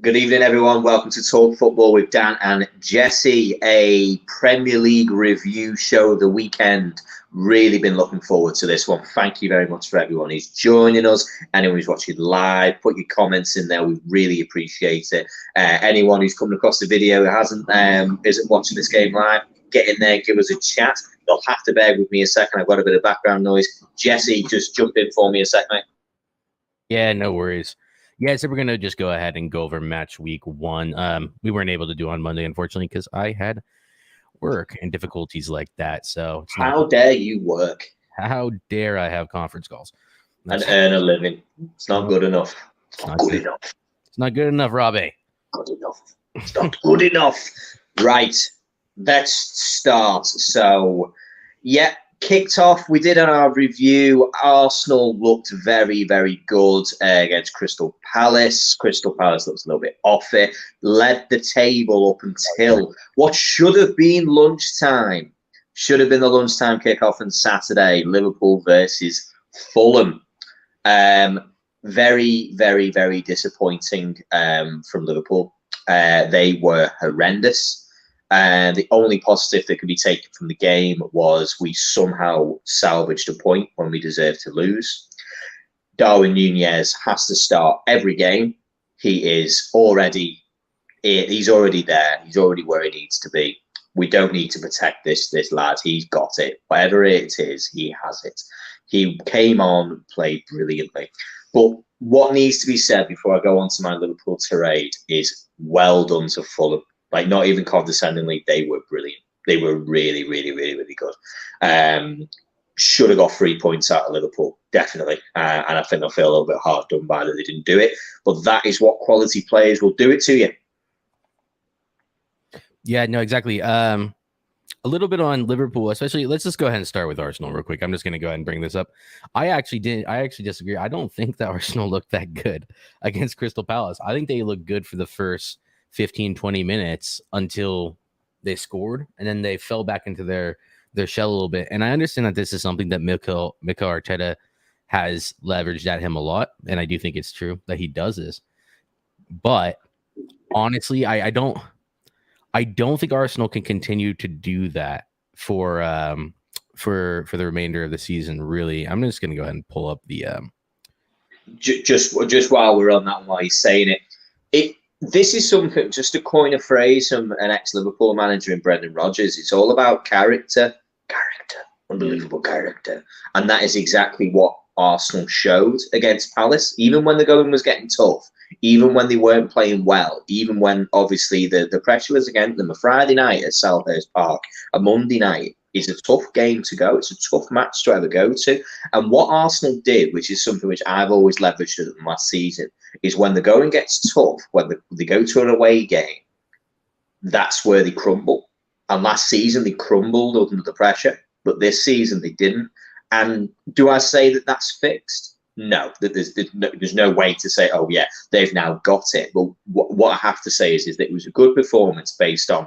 Good evening, everyone. Welcome to Talk Football with Dan and Jesse, a Premier League review show of the weekend. Really been looking forward to this one. Thank you very much for everyone who's joining us. Anyone who's watching live, put your comments in there. We really appreciate it. Anyone who's coming across the video who isn't watching this game live, get in there, give us a chat. You'll have to bear with me a second. I've got a bit of background noise. Jesse, just jump in for me a sec, mate. Yeah, no worries. Yeah, so we're going to just go ahead and go over match week 1. We weren't able to do on Monday, unfortunately, because I had work and difficulties like that. So how dare you work? How dare I have conference calls? And earn a living. It's not good enough. It's not good enough. It's not good enough, Robbie. Good enough. It's not good enough. Right. Let's start. So, yeah. Kicked off, we did our review. Arsenal looked very, very good against Crystal Palace. Crystal Palace looks a little bit off it. Led the table up until what should have been lunchtime. Should have been the lunchtime kickoff on Saturday. Liverpool versus Fulham. Very, very, very disappointing from Liverpool. They were horrendous. And the only positive that could be taken from the game was we somehow salvaged a point when we deserved to lose. Darwin Núñez has to start every game. He's already there. He's already where he needs to be. We don't need to protect this lad. He's got it. Whatever it is, he has it. He came on, played brilliantly. But what needs to be said before I go on to my Liverpool tirade is well done to Fulham. Like, not even condescendingly, they were brilliant. They were really, really, really, really good. Should have got 3 points out of Liverpool, definitely. And I think they'll feel a little bit hard done by that they didn't do it. But that is what quality players will do it to you. Yeah, no, exactly. A little bit on Liverpool, especially. Let's just go ahead and start with Arsenal real quick. I'm just going to go ahead and bring this up. I actually disagree. I don't think that Arsenal looked that good against Crystal Palace. I think they looked good for the first 15-20 minutes until they scored, and then they fell back into their shell a little bit. And I understand that this is something that Mikel Arteta has leveraged at him a lot, and I do think it's true that he does this. But honestly, I don't think Arsenal can continue to do that for the remainder of the season. Really, I'm just going to go ahead and pull up the just while we're on that, while he's saying it. This is something, just to coin a phrase from an ex-Liverpool manager in Brendan Rodgers. It's all about character, unbelievable character. And that is exactly what Arsenal showed against Palace. Even when the going was getting tough, even when they weren't playing well, even when obviously the pressure was against them. A Friday night at Selhurst Park, a Monday night, is a tough game to go. It's a tough match to ever go to. And what Arsenal did, which is something which I've always leveraged at them last season, is when the going gets tough, when they go to an away game, that's where they crumble. And last season they crumbled under the pressure, but this season they didn't. And do I say that that's fixed? No, that there's no way to say, oh yeah, they've now got it. But what I have to say is that it was a good performance based on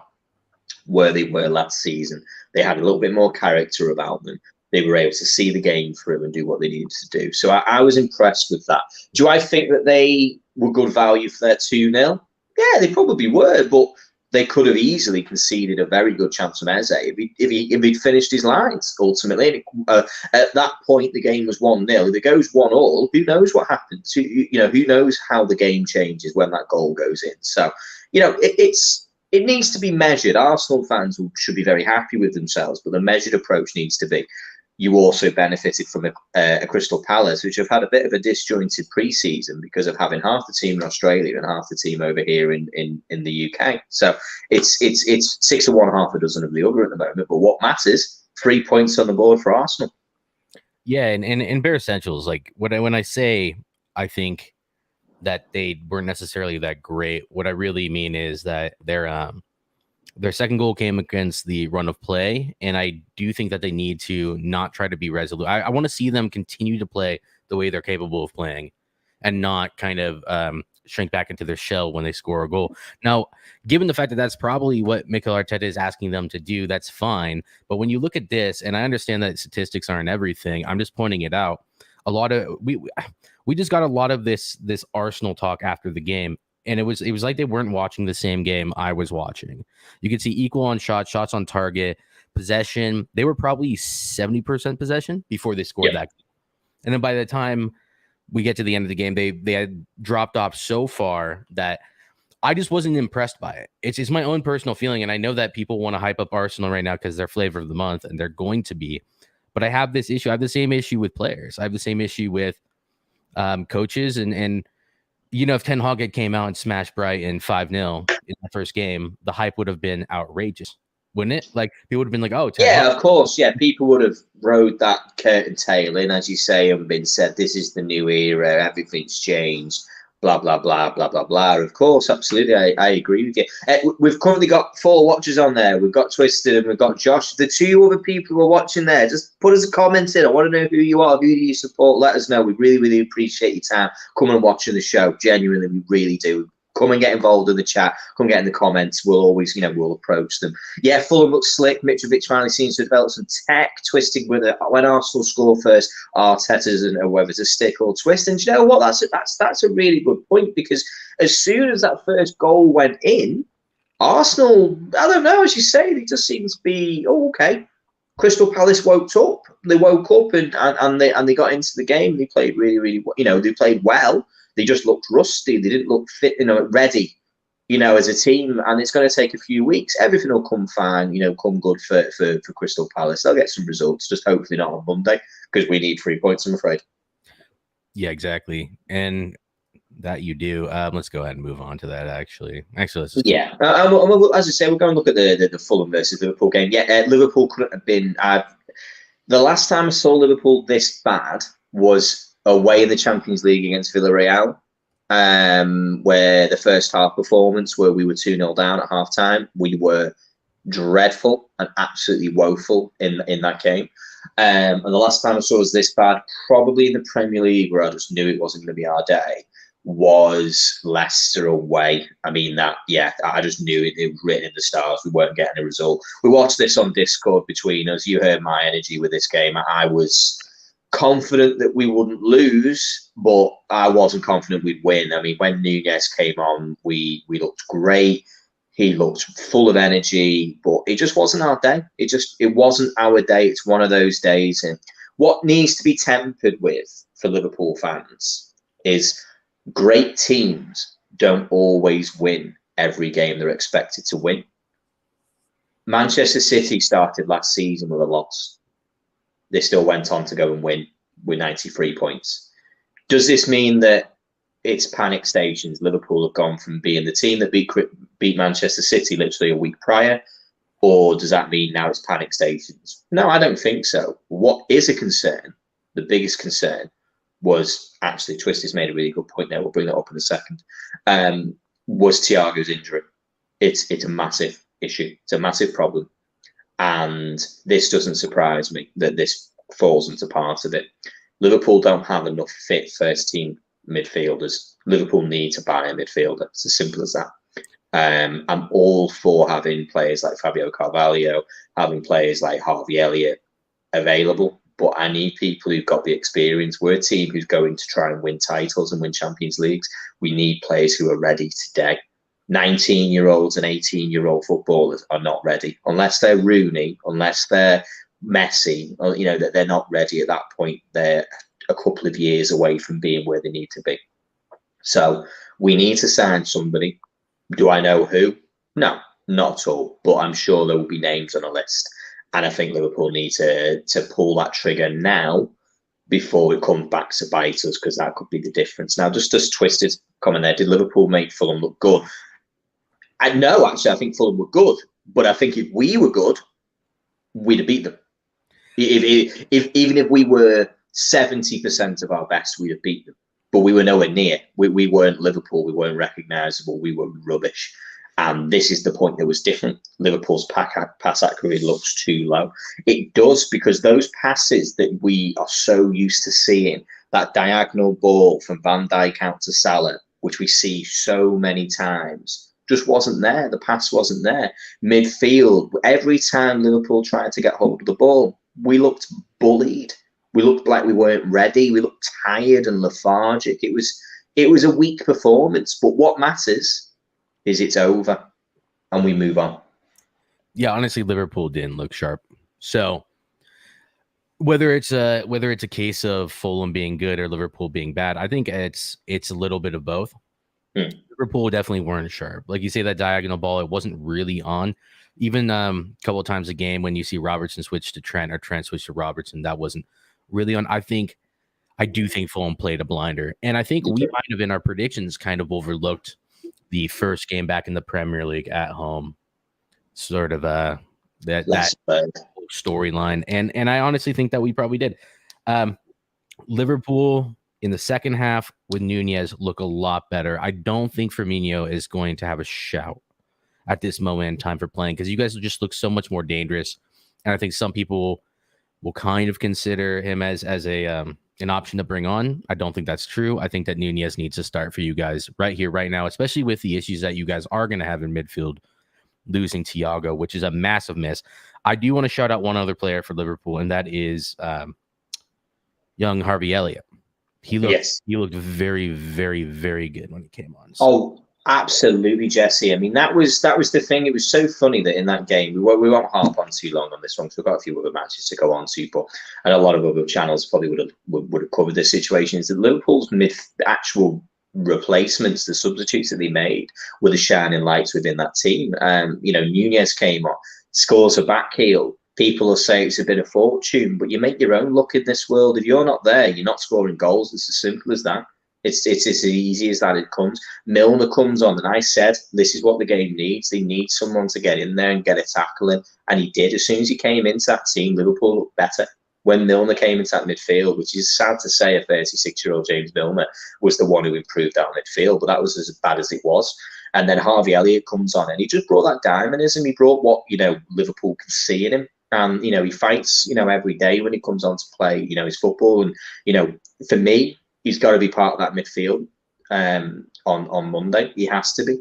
where they were last season. They had a little bit more character about them. They were able to see the game through and do what they needed to do. So I was impressed with that. Do I think that they were good value for their 2-0? Yeah, they probably were, but they could have easily conceded a very good chance from Eze if he'd finished his lines, ultimately. At that point, the game was 1-0. If it goes 1-1, who knows what happens? Who knows how the game changes when that goal goes in? So, it needs to be measured. Arsenal fans should be very happy with themselves, but the measured approach needs to be. You also benefited from a Crystal Palace, which have had a bit of a disjointed pre-season because of having half the team in Australia and half the team over here in the UK. So it's 6 of one, half a dozen of the other at the moment. But what matters, 3 points on the board for Arsenal. Yeah, and bare essentials, like when I say I think that they weren't necessarily that great, what I really mean is that their second goal came against the run of play, and I do think that they need to not try to be resolute. I want to see them continue to play the way they're capable of playing and not kind of shrink back into their shell when they score a goal. Now, given the fact that that's probably what Mikel Arteta is asking them to do, that's fine. But when you look at this, and I understand that statistics aren't everything, I'm just pointing it out. A lot of we just got a lot of this Arsenal talk after the game. And it was like they weren't watching the same game I was watching. You could see equal on shots on target, possession. They were probably 70% possession before they scored that. And then by the time we get to the end of the game, they had dropped off so far that I just wasn't impressed by it. It's my own personal feeling, and I know that people want to hype up Arsenal right now because they're flavor of the month, and they're going to be. But I have this issue. I have the same issue with players. I have the same issue with coaches. And you know, if Ten Hag had came out and smashed Brighton 5-0 in the first game, the hype would have been outrageous, wouldn't it? Like, people would have been like, oh, Ten Hag. Of course. Yeah, people would have rode that curtain tail in, as you say, and been said, this is the new era, everything's changed. Blah, blah, blah, blah, blah, blah. Of course, absolutely. I agree with you. We've currently got 4 watchers on there. We've got Twisted and we've got Josh. The 2 other people who are watching there, just put us a comment in. I want to know who you are. Who do you support? Let us know. We really, really appreciate your time. Come and watching the show. Genuinely, we really do. Come and get involved in the chat. Come get in the comments. We'll always, we'll approach them. Yeah, Fulham looks slick. Mitrovic finally seems to develop some tech. Twisting with it. When Arsenal score first, Arteta's and whether it's a stick or twist. And you know what? That's a really good point, because as soon as that first goal went in, Arsenal, I don't know, as you say, they just seem to be, okay. Crystal Palace woke up. They woke up and they got into the game. They played really, really, they played well. They just looked rusty. They didn't look fit, ready, as a team. And it's going to take a few weeks. Everything will come fine, come good for Crystal Palace. They'll get some results, just hopefully not on Monday, because we need 3 points, I'm afraid. Yeah, exactly. And that you do. Let's go ahead and move on to that, actually. Let's just... Yeah. As I say, we're going to look at the Fulham versus Liverpool game. Yeah, Liverpool couldn't have been... the last time I saw Liverpool this bad was away in the Champions League against Villarreal, where the first half performance, where we were 2-0 down at half time, we were dreadful and absolutely woeful in that game. And the last time I saw us this bad, probably in the Premier League, where I just knew it wasn't going to be our day, was Leicester away. I mean, I just knew it was written in the stars. We weren't getting a result. We watched this on Discord between us. You heard my energy with this game. I was confident that we wouldn't lose, but I wasn't confident we'd win. I mean, when Nunez came on, we looked great. He looked full of energy, but it just wasn't our day. It wasn't our day. It's one of those days. And what needs to be tempered with for Liverpool fans is great teams don't always win every game they're expected to win. Manchester City started last season with a loss. They still went on to go and win with 93 points. Does this mean that it's panic stations? Liverpool have gone from being the team that beat Manchester City literally a week prior, or does that mean now it's panic stations? No, I don't think so. What is a concern, the biggest concern, was actually, Twisty's made a really good point there, we'll bring that up in a second, was Thiago's injury. It's a massive issue. It's a massive problem. And this doesn't surprise me that this falls into part of it. Liverpool don't have enough fit first-team midfielders. Liverpool need to buy a midfielder. It's as simple as that. I'm all for having players like Fabio Carvalho, having players like Harvey Elliott available, but I need people who've got the experience. We're a team who's going to try and win titles and win Champions Leagues. We need players who are ready today. 19-year-olds and 18-year-old footballers are not ready unless they're Rooney, unless they're Messi, or that they're not ready at that point. They're a couple of years away from being where they need to be. So we need to sign somebody. Do I know who? No, not at all. But I'm sure there will be names on a list, and I think Liverpool need to pull that trigger now before it comes back to bite us, because that could be the difference. Now, just Twisted comment there. Did Liverpool make Fulham look good? No, actually, I think Fulham were good, but I think if we were good, we'd have beat them. Even if we were 70% of our best, we'd have beat them. But we were nowhere near. We weren't Liverpool. We weren't recognisable. We were rubbish. And this is the point that was different. Liverpool's pass accuracy looks too low. It does, because those passes that we are so used to seeing, that diagonal ball from Van Dijk out to Salah, which we see so many times, just wasn't there. The pass wasn't there. Midfield, every time Liverpool tried to get hold of the ball, we looked bullied. We looked like we weren't ready. We looked tired and lethargic. It was it was a weak performance. But what matters is it's over and we move on. Yeah, honestly, Liverpool didn't look sharp. So whether it's a case of Fulham being good or Liverpool being bad, I think it's a little bit of both. Liverpool definitely weren't sharp. Like you say, that diagonal ball, it wasn't really on. Even a couple of times a game when you see Robertson switch to Trent or Trent switch to Robertson, that wasn't really on. I do think Fulham played a blinder. And I think we might have in our predictions kind of overlooked the first game back in the Premier League at home. Sort of that storyline. And I honestly think that we probably did. Liverpool in the second half with Nunez look a lot better. I don't think Firmino is going to have a shout at this moment in time for playing because you guys just look so much more dangerous. And I think some people will kind of consider him as a an option to bring on. I don't think that's true. I think that Nunez needs to start for you guys right here, right now, especially with the issues that you guys are going to have in midfield, losing Thiago, which is a massive miss. I do want to shout out one other player for Liverpool, and that is young Harvey Elliott. He looked very, very, very good when he came on. So. Oh, absolutely, Jesse. I mean, that was the thing. It was so funny that in that game, we won't harp on too long on this one because we've got a few other matches to go on to, but and a lot of other channels probably would have covered this situation. Is that Liverpool's actual replacements, the substitutes that they made, were the shining lights within that team. Nunez came on, scores a back heel. People will say it's a bit of fortune, but you make your own luck in this world. If you're not there, you're not scoring goals. It's as simple as that. It's as easy as that it comes. Milner comes on, and I said, this is what the game needs. They need someone to get in there and get a tackle in, and he did. As soon as he came into that team, Liverpool looked better. When Milner came into that midfield, which is sad to say, a 36-year-old James Milner was the one who improved that midfield, but that was as bad as it was. And then Harvey Elliott comes on, and he just brought that dynamism. He brought what Liverpool can see in him. And, he fights, every day when he comes on to play, his football. And, for me, he's got to be part of that midfield on Monday. He has to be.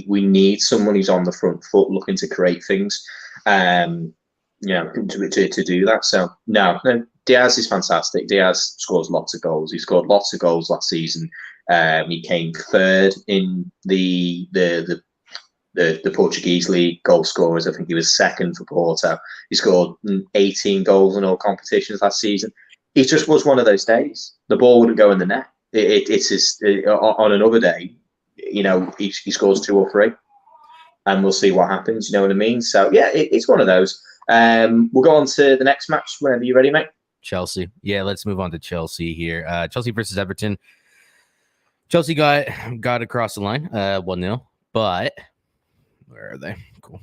We need someone who's on the front foot looking to create things, to do that. So, no, Diaz is fantastic. Diaz scores lots of goals. He scored lots of goals last season. He came third in the Portuguese league goal scorers. I think he was second for Porto. He scored 18 goals in all competitions last season. It just was one of those days. The ball wouldn't go in the net. On another day, he scores 2 or 3, and we'll see what happens. You know what I mean? So yeah, it's one of those. We'll go on to the next match whenever you're ready, mate. Chelsea. Yeah, let's move on to Chelsea here. Chelsea versus Everton. Chelsea got across the line, 1-0, but where are they? Cool.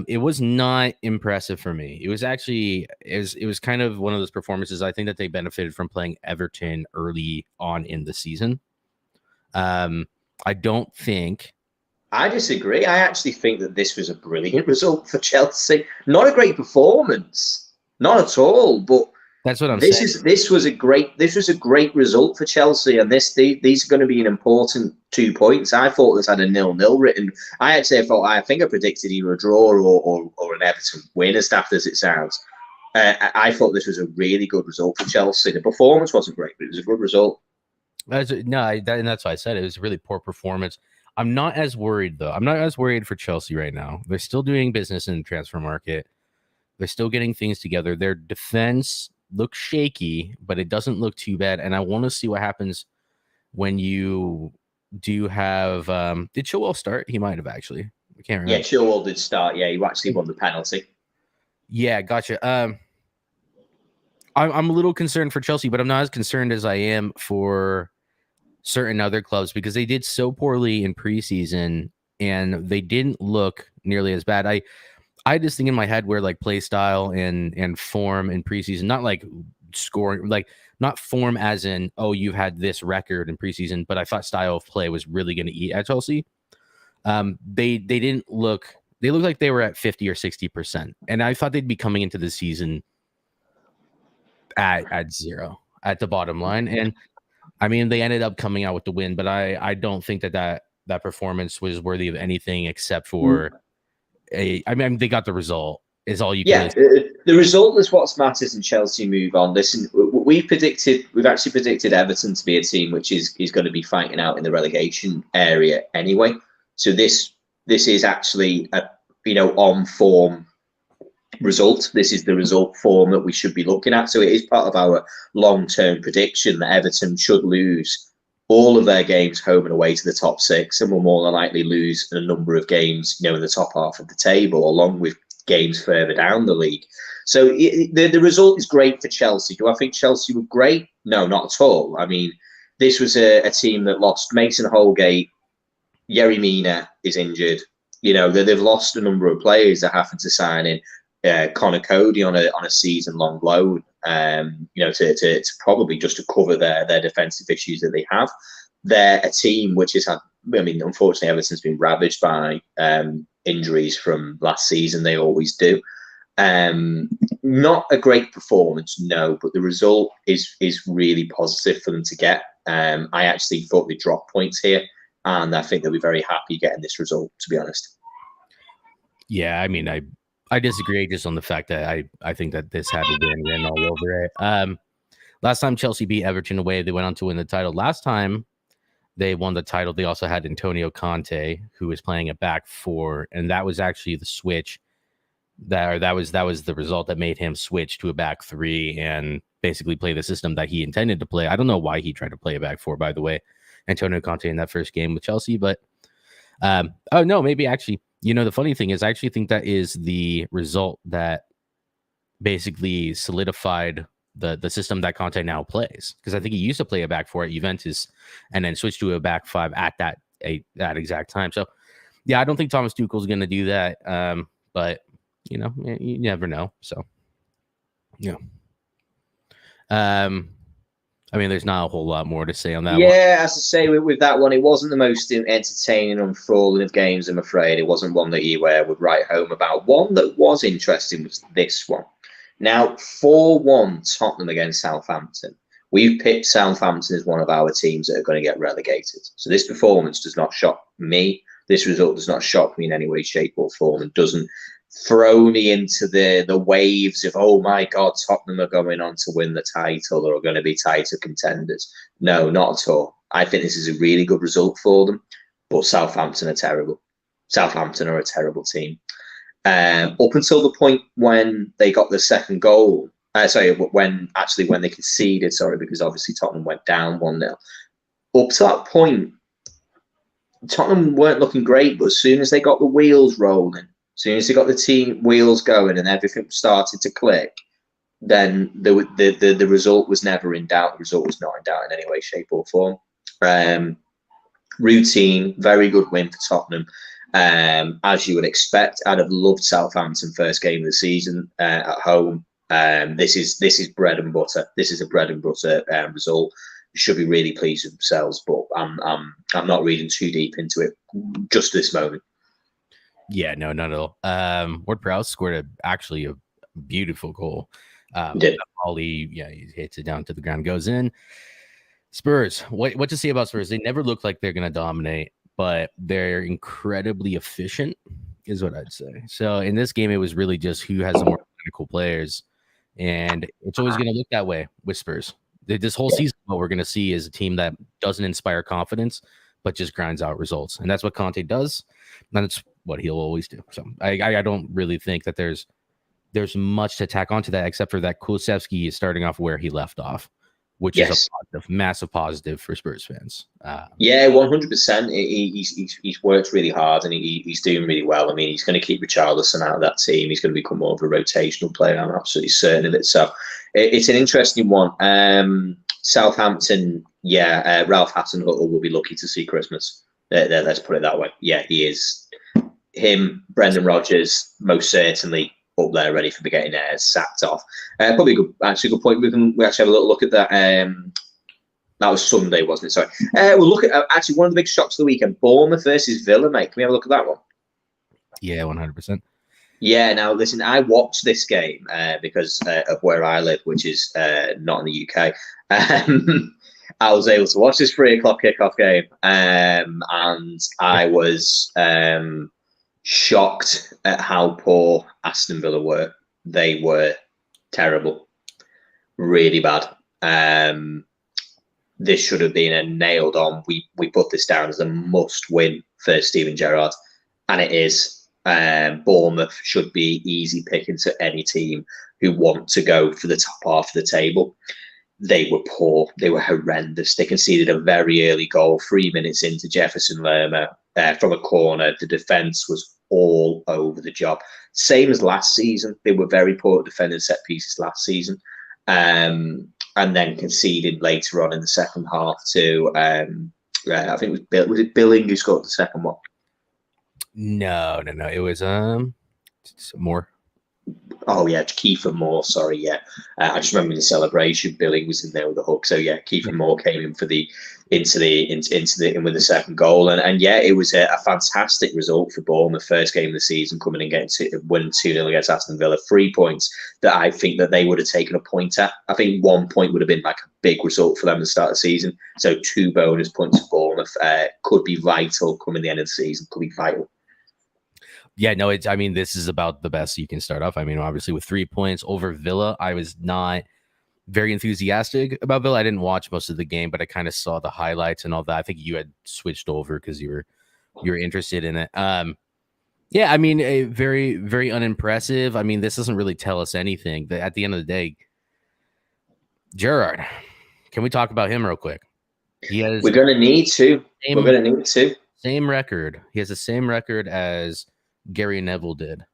It was not impressive for me. It was actually it was kind of one of those performances. I think that they benefited from playing Everton early on in the season. I don't think. I disagree. I actually think that this was a brilliant result for Chelsea. Not a great performance, not at all. But that's what I'm saying. This was a great result for Chelsea, and these are going to be an important 2 points. I thought this had a 0-0 written. I think I predicted either a draw or an Everton win, as daft as it sounds. I thought this was a really good result for Chelsea. The performance wasn't great, but it was a good result. And that's why I said it was a really poor performance. I'm not as worried, though. I'm not as worried for Chelsea right now. They're still doing business in the transfer market. They're still getting things together. Their defense looks shaky, but it doesn't look too bad. And I want to see what happens when you do have... did Chilwell start? He might have, actually. I can't remember. Yeah, Chilwell did start. Yeah, he actually won the penalty. Yeah, gotcha. I'm a little concerned for Chelsea, but I'm not as concerned as I am for certain other clubs because they did so poorly in preseason and they didn't look nearly as bad. I had this thing in my head where like play style and form in preseason, not like scoring, like not form as in, oh, you had this record in preseason, but I thought style of play was really going to eat at Chelsea. They didn't look, they looked like they were at 50 or 60%. And I thought they'd be coming into the season at 0 at the bottom line. And I mean, they ended up coming out with the win, but I don't think that performance was worthy of anything except for I mean, they got the result. Is all you can. Yeah, the result is what matters, and Chelsea move on. Listen, we've actually predicted Everton to be a team which is going to be fighting out in the relegation area anyway. So this is actually a on form result. This is the result form that we should be looking at. So it is part of our long-term prediction that Everton should lose all of their games home and away to the top six, and will more than likely lose a number of games, in the top half of the table, along with games further down the league. So the result is great for Chelsea. Do I think Chelsea were great? No, not at all. I mean, this was a team that lost Mason Holgate. Yerry Mina is injured. They've lost a number of players. They're having to sign in Connor Cody on a season-long loan, to probably just to cover their defensive issues that they have. They're a team which has had, unfortunately, Everton's been ravaged by injuries from last season. They always do. Not a great performance, no, but the result is really positive for them to get. I actually thought they dropped points here, and I think they'll be very happy getting this result, to be honest. Yeah, I disagree just on the fact that I think that this had to be written all over it. Last time Chelsea beat Everton away, they went on to win the title. Last time they won the title, they also had Antonio Conte, who was playing a back four, and that was actually the switch. That was the result that made him switch to a back three and basically play the system that he intended to play. I don't know why he tried to play a back four, by the way, Antonio Conte, in that first game with Chelsea, but oh no, maybe actually. The funny thing is, I actually think that is the result that basically solidified the system that Conte now plays. Because I think he used to play a back four at Juventus and then switched to a back five at that exact time. So, yeah, I don't think Thomas Tuchel's going to do that. But, you never know. So, yeah. There's not a whole lot more to say on that one. Yeah, as I say, with that one, it wasn't the most entertaining and enthralling of games, I'm afraid. It wasn't one that you would write home about. One that was interesting was this one. Now, 4-1 Tottenham against Southampton. We've picked Southampton as one of our teams that are going to get relegated. So this performance does not shock me. This result does not shock me in any way, shape or form, and doesn't throw me into the waves of, oh my God, Tottenham are going on to win the title or are going to be title contenders. No, not at all. I think this is a really good result for them, but Southampton are terrible. Southampton are a terrible team. Up until the point when they got the second goal, when they conceded, because obviously Tottenham went down 1-0. Up to that point, Tottenham weren't looking great, but as soon as they got the wheels rolling, as soon as they got the team wheels going and everything started to click, then the result was never in doubt. The result was not in doubt in any way, shape or form. Routine, very good win for Tottenham. As you would expect, I'd have loved Southampton first game of the season at home. This is bread and butter. This is a bread and butter result. Should be really pleased with themselves, but I'm not reading too deep into it just this moment. Yeah, no, not at all. Ward-Prowse scored actually a beautiful goal. Ollie, he hits it down to the ground, goes in. Spurs, what to say about Spurs? They never look like they're going to dominate, but they're incredibly efficient, is what I'd say. So in this game, it was really just who has the more technical players, and it's always going to look that way with Spurs. This whole season, what we're going to see is a team that doesn't inspire confidence, but just grinds out results, and that's what Conte does. And that's what he'll always do. So I don't really think that there's much to tack onto that, except for that Kulusevski is starting off where he left off, which is a positive, massive positive for Spurs fans. 100%. He's worked really hard and he's doing really well. I mean, he's going to keep Richarlison out of that team. He's going to become more of a rotational player. I'm absolutely certain of it. So it's an interesting one. Southampton, Ralph Hasenhüttl will be lucky to see Christmas. Let's put it that way. Yeah, he is. Him, Brendan Rodgers, most certainly up there, ready for getting sacked off. Probably good point. We actually have a little look at that. That was Sunday, wasn't it? Sorry. We'll look at actually one of the big shocks of the weekend: Bournemouth versus Villa. Mate, can we have a look at that one? Yeah, 100%. Yeah. Now, listen, I watched this game because of where I live, which is not in the UK. I was able to watch this 3:00 kickoff game, and I was shocked at how poor Aston Villa were. They were terrible, really bad. This should have been a nailed on. We put this down as a must win for Steven Gerrard, and it is. Bournemouth should be easy picking to any team who want to go for the top half of the table. They were poor. They were horrendous. They conceded a very early goal 3 minutes into Jefferson Lerma from a corner. The defence was all over the job. Same as last season. They were very poor at defending set pieces last season. And then conceded later on in the second half to, I think was it Billing who scored the second one? No. It was Moore. Oh yeah, Kiefer Moore. Sorry, yeah. I just remember the celebration. Billing was in there with the hook. So yeah, Kiefer Moore came in for into the second goal, and yeah, it was a fantastic result for Bournemouth. First game of the season, coming and getting win 2-0 against Aston Villa. 3 points that I think that they would have taken a point at. I think 1 point would have been like a big result for them to start the season. So 2 bonus points for Bournemouth could be vital coming the end of the season. Could be vital. Yeah, no, I mean, this is about the best you can start off. I mean, obviously with 3 points over Villa, I was not very enthusiastic about Villa. I didn't watch most of the game, but I kind of saw the highlights and all that. I think you had switched over because you were interested in it. Yeah, I mean, very, very unimpressive. I mean, this doesn't really tell us anything. But at the end of the day, Gerrard, can we talk about him real quick? We're going to need to. We're going to need to. Same record. He has the same record as Gary Neville did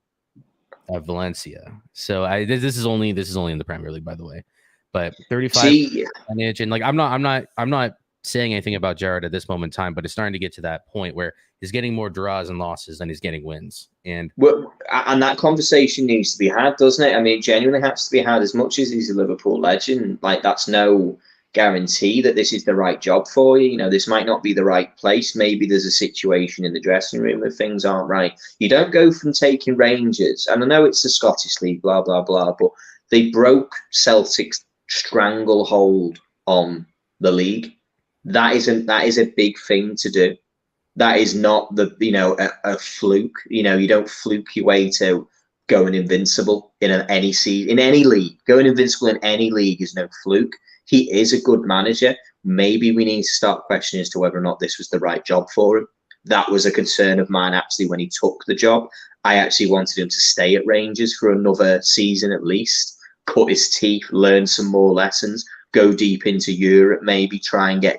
at Valencia. So this is only in the Premier League, by the way. But 35 percentage, and like I'm not saying anything about Gerrard at this moment in time, but it's starting to get to that point where he's getting more draws and losses than he's getting wins. And that conversation needs to be had, doesn't it? I mean, it genuinely has to be had. As much as he's a Liverpool legend, like that's no guarantee that this is the right job for you. You know, this might not be the right place. Maybe there's a situation in the dressing room where things aren't right. You don't go from taking Rangers, and I know it's the Scottish League, blah, blah, blah, but they broke Celtic's stranglehold on the league. That is a big thing to do. That is not a fluke. You know, you don't fluke your way to going invincible in any season, in any league. Going invincible in any league is no fluke. He is a good manager. Maybe we need to start questioning as to whether or not this was the right job for him. That was a concern of mine actually when he took the job. I actually wanted him to stay at Rangers for another season at least, cut his teeth, learn some more lessons, go deep into Europe, maybe try and get,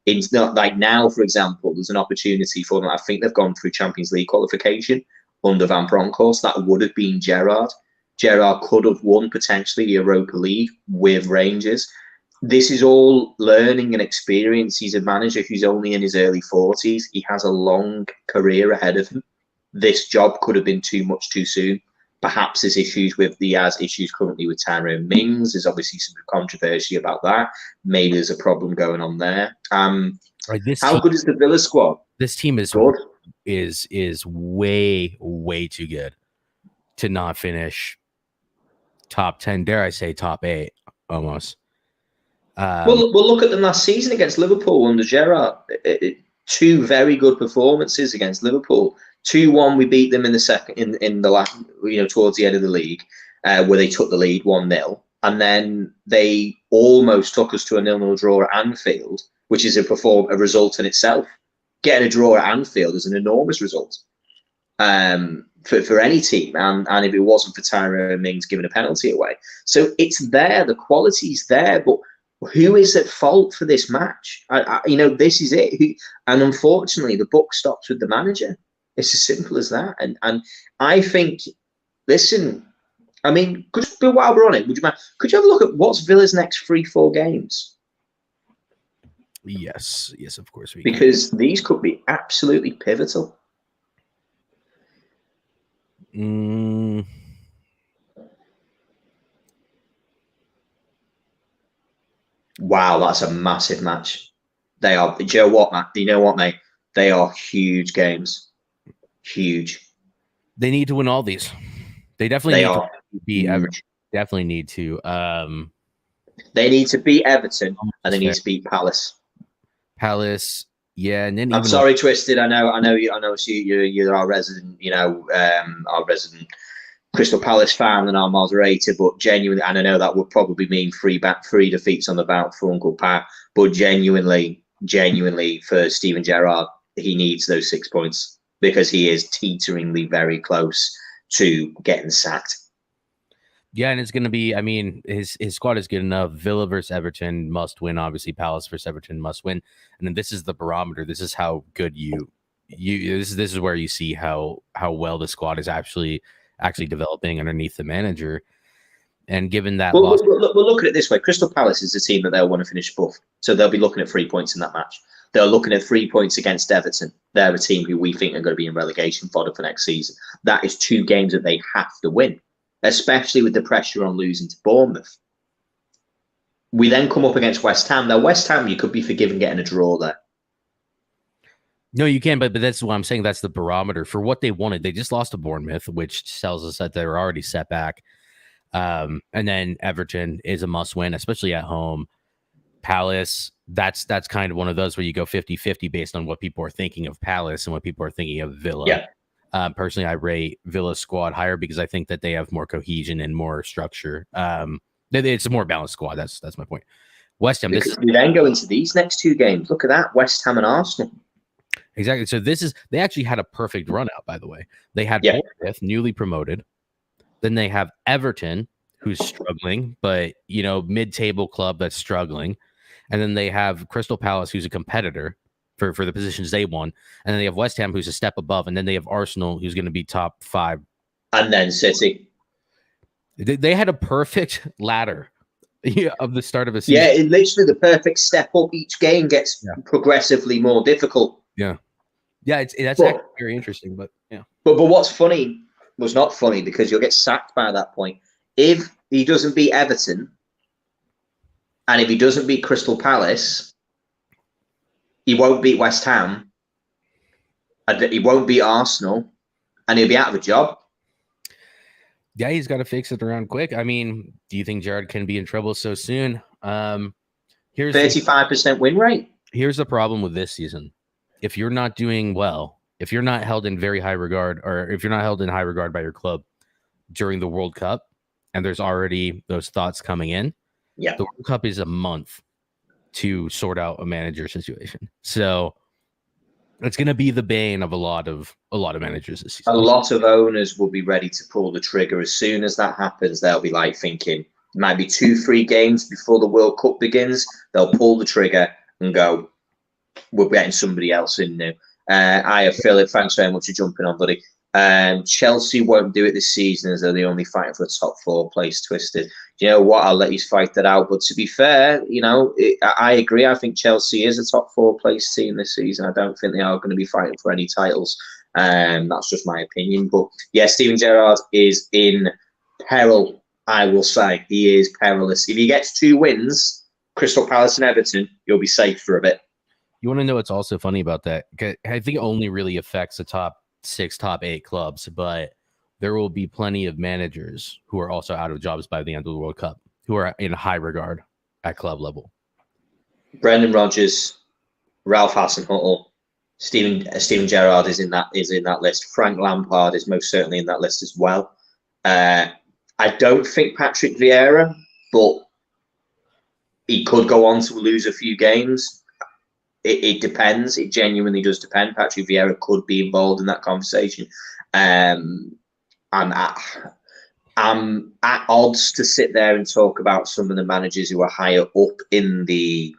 it's not like now, for example, there's an opportunity for them. I think they've gone through Champions League qualification under Van Bronckhorst. That would have been Gerrard. Gerrard could have won potentially the Europa League with Rangers. This is all learning and experience. He's a manager who's only in his early 40s. He has a long career ahead of him. This job could have been too much too soon. Perhaps there's issues currently with Tyrone Mings. There's obviously some controversy about that. Maybe there's a problem going on there. How good is the Villa squad? This team is good. Is way, way too good to not finish top 10. Dare I say top 8 almost. Well, look at them last season against Liverpool under Gerrard. 2 very good performances against Liverpool. 2-1, we beat them in the second, in the last, towards the end of the league, where they took the lead 1-0, and then they almost took us to a 0-0 draw at Anfield, which is a result in itself. Getting a draw at Anfield is an enormous result for any team, and if it wasn't for Tyrone Mings giving a penalty away. So it's there, the quality's there, but who is at fault for this match? This is it. And unfortunately, the buck stops with the manager. It's as simple as that. And I think, listen, I mean, while we're on it, could you have a look at what's Villa's next 3-4 games? Yes, of course we can. Because these could be absolutely pivotal. Wow, that's a massive match. They are. Do you know what, Matt? Do you know what, mate? They are huge games. Huge. They need to win all these. They definitely need to beat Everton. Definitely need to. They need to beat Everton, and they need to beat Palace. Yeah, and then I'm sorry, Twisted. I know. You're our resident. Our resident Crystal Palace fan and our moderator, but genuinely, and I know that would probably mean three defeats on the bout for Uncle Pat, but genuinely for Steven Gerrard, he needs those 6 points because he is teeteringly very close to getting sacked. Yeah, and it's going to be, I mean, his squad is good enough. Villa versus Everton must win. Obviously, Palace versus Everton must win. And then this is the barometer. This is how good this is where you see how well the squad is actually developing underneath the manager. And given that we'll look at it this way. Crystal Palace is a team that they'll want to finish above. So they'll be looking at 3 points in that match. They're looking at 3 points against Everton. They're a team who we think are going to be in relegation fodder for next season. That is 2 games that they have to win, especially with the pressure on losing to Bournemouth. We then come up against West Ham. Now, West Ham, you could be forgiven getting a draw there. No, you can, but that's what I'm saying. That's the barometer for what they wanted. They just lost to Bournemouth, which tells us that they're already set back. And then Everton is a must win, especially at home. Palace, that's kind of one of those where you go 50-50 based on what people are thinking of Palace and what people are thinking of Villa. Yeah. Personally, I rate Villa's squad higher because I think that they have more cohesion and more structure. It's a more balanced squad. That's my point. West Ham. We then go into these next 2 games. Look at that, West Ham and Arsenal. Exactly. So they actually had a perfect run out, by the way. They had Bournemouth, newly promoted. Then they have Everton, who's struggling, but mid-table club that's struggling. And then they have Crystal Palace, who's a competitor for the positions they won. And then they have West Ham, who's a step above. And then they have Arsenal, who's going to be top 5. And then City. They had a perfect ladder of the start of a season. Yeah, literally the perfect step up. Each game gets progressively more difficult. Yeah. Yeah, that's actually very interesting. But yeah. But what's funny was not funny because you'll get sacked by that point. If he doesn't beat Everton and if he doesn't beat Crystal Palace, he won't beat West Ham, and he won't beat Arsenal, and he'll be out of a job. Yeah, he's got to fix it around quick. I mean, do you think Gerrard can be in trouble so soon? Here's 35% win rate. Here's the problem with this season. If you're not doing well, if you're not held in very high regard, or if you're not held in high regard by your club during the World Cup, and there's already those thoughts coming in, the World Cup is a month to sort out a manager situation. So it's going to be the bane of a lot of managers this season. A lot of owners will be ready to pull the trigger as soon as that happens. They'll be like thinking, it might be 2-3 games before the World Cup begins. They'll pull the trigger and go, we're getting somebody else in now. Philip, thanks very much for jumping on, buddy. Chelsea won't do it this season as they're the only fighting for a top 4 place. Twisted. Do you know what? I'll let you fight that out. But to be fair, I agree. I think Chelsea is a top 4 place team this season. I don't think they are going to be fighting for any titles. That's just my opinion. But yeah, Steven Gerrard is in peril. I will say he is perilous. If he gets 2 wins, Crystal Palace and Everton, you'll be safe for a bit. You want to know what's also funny about that? I think it only really affects the top 6, top 8 clubs, but there will be plenty of managers who are also out of jobs by the end of the World Cup, who are in high regard at club level. Brendan Rodgers, Ralph Hasenhüttl, Steven Gerrard is in that list. Frank Lampard is most certainly in that list as well. I don't think Patrick Vieira, but he could go on to lose a few games. It depends. It genuinely does depend. Patrick Vieira could be involved in that conversation. I'm at odds to sit there and talk about some of the managers who are higher up in the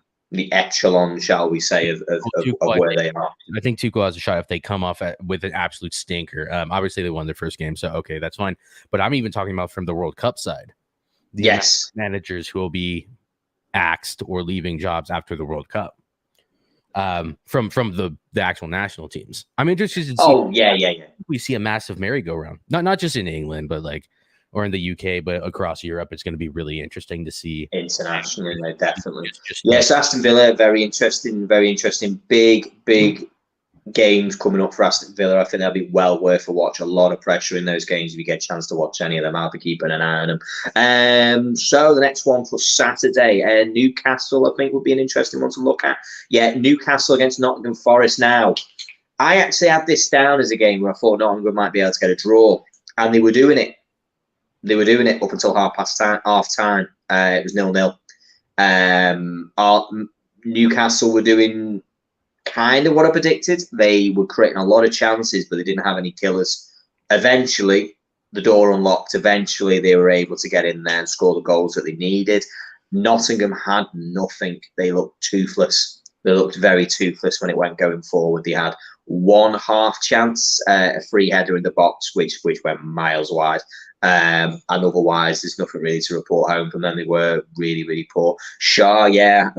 echelon, shall we say, of where they are. I think Tuchel has a shot if they come off with an absolute stinker. Obviously, they won their first game, so okay, that's fine. But I'm even talking about from the World Cup side. Yes, managers who will be axed or leaving jobs after the World Cup. From the actual national teams. I'm interested in seeing we see a massive merry-go-round. Not just in England, but or in the UK, but across Europe. It's going to be really interesting to see internationally, definitely. Yes, Aston Villa, very interesting, big games coming up for Aston Villa. I think they'll be well worth a watch. A lot of pressure in those games. If you get a chance to watch any of them, I'll be keeping an eye on them. So the next one for Saturday, Newcastle, I think would be an interesting one to look at. Yeah, Newcastle against Nottingham Forest. Now, I actually had this down as a game where I thought Nottingham might be able to get a draw, and they were doing it. They were doing it up until half time. It was 0-0. Newcastle were doing kind of what I predicted. They were creating a lot of chances, but they didn't have any killers. Eventually, the door unlocked. Eventually, they were able to get in there and score the goals that they needed. Nottingham had nothing. They looked toothless. They looked very toothless when it went going forward. They had one half chance, a free header in the box, which went miles wide. And otherwise, there's nothing really to report home from them. They were really, really poor. Shaw, yeah.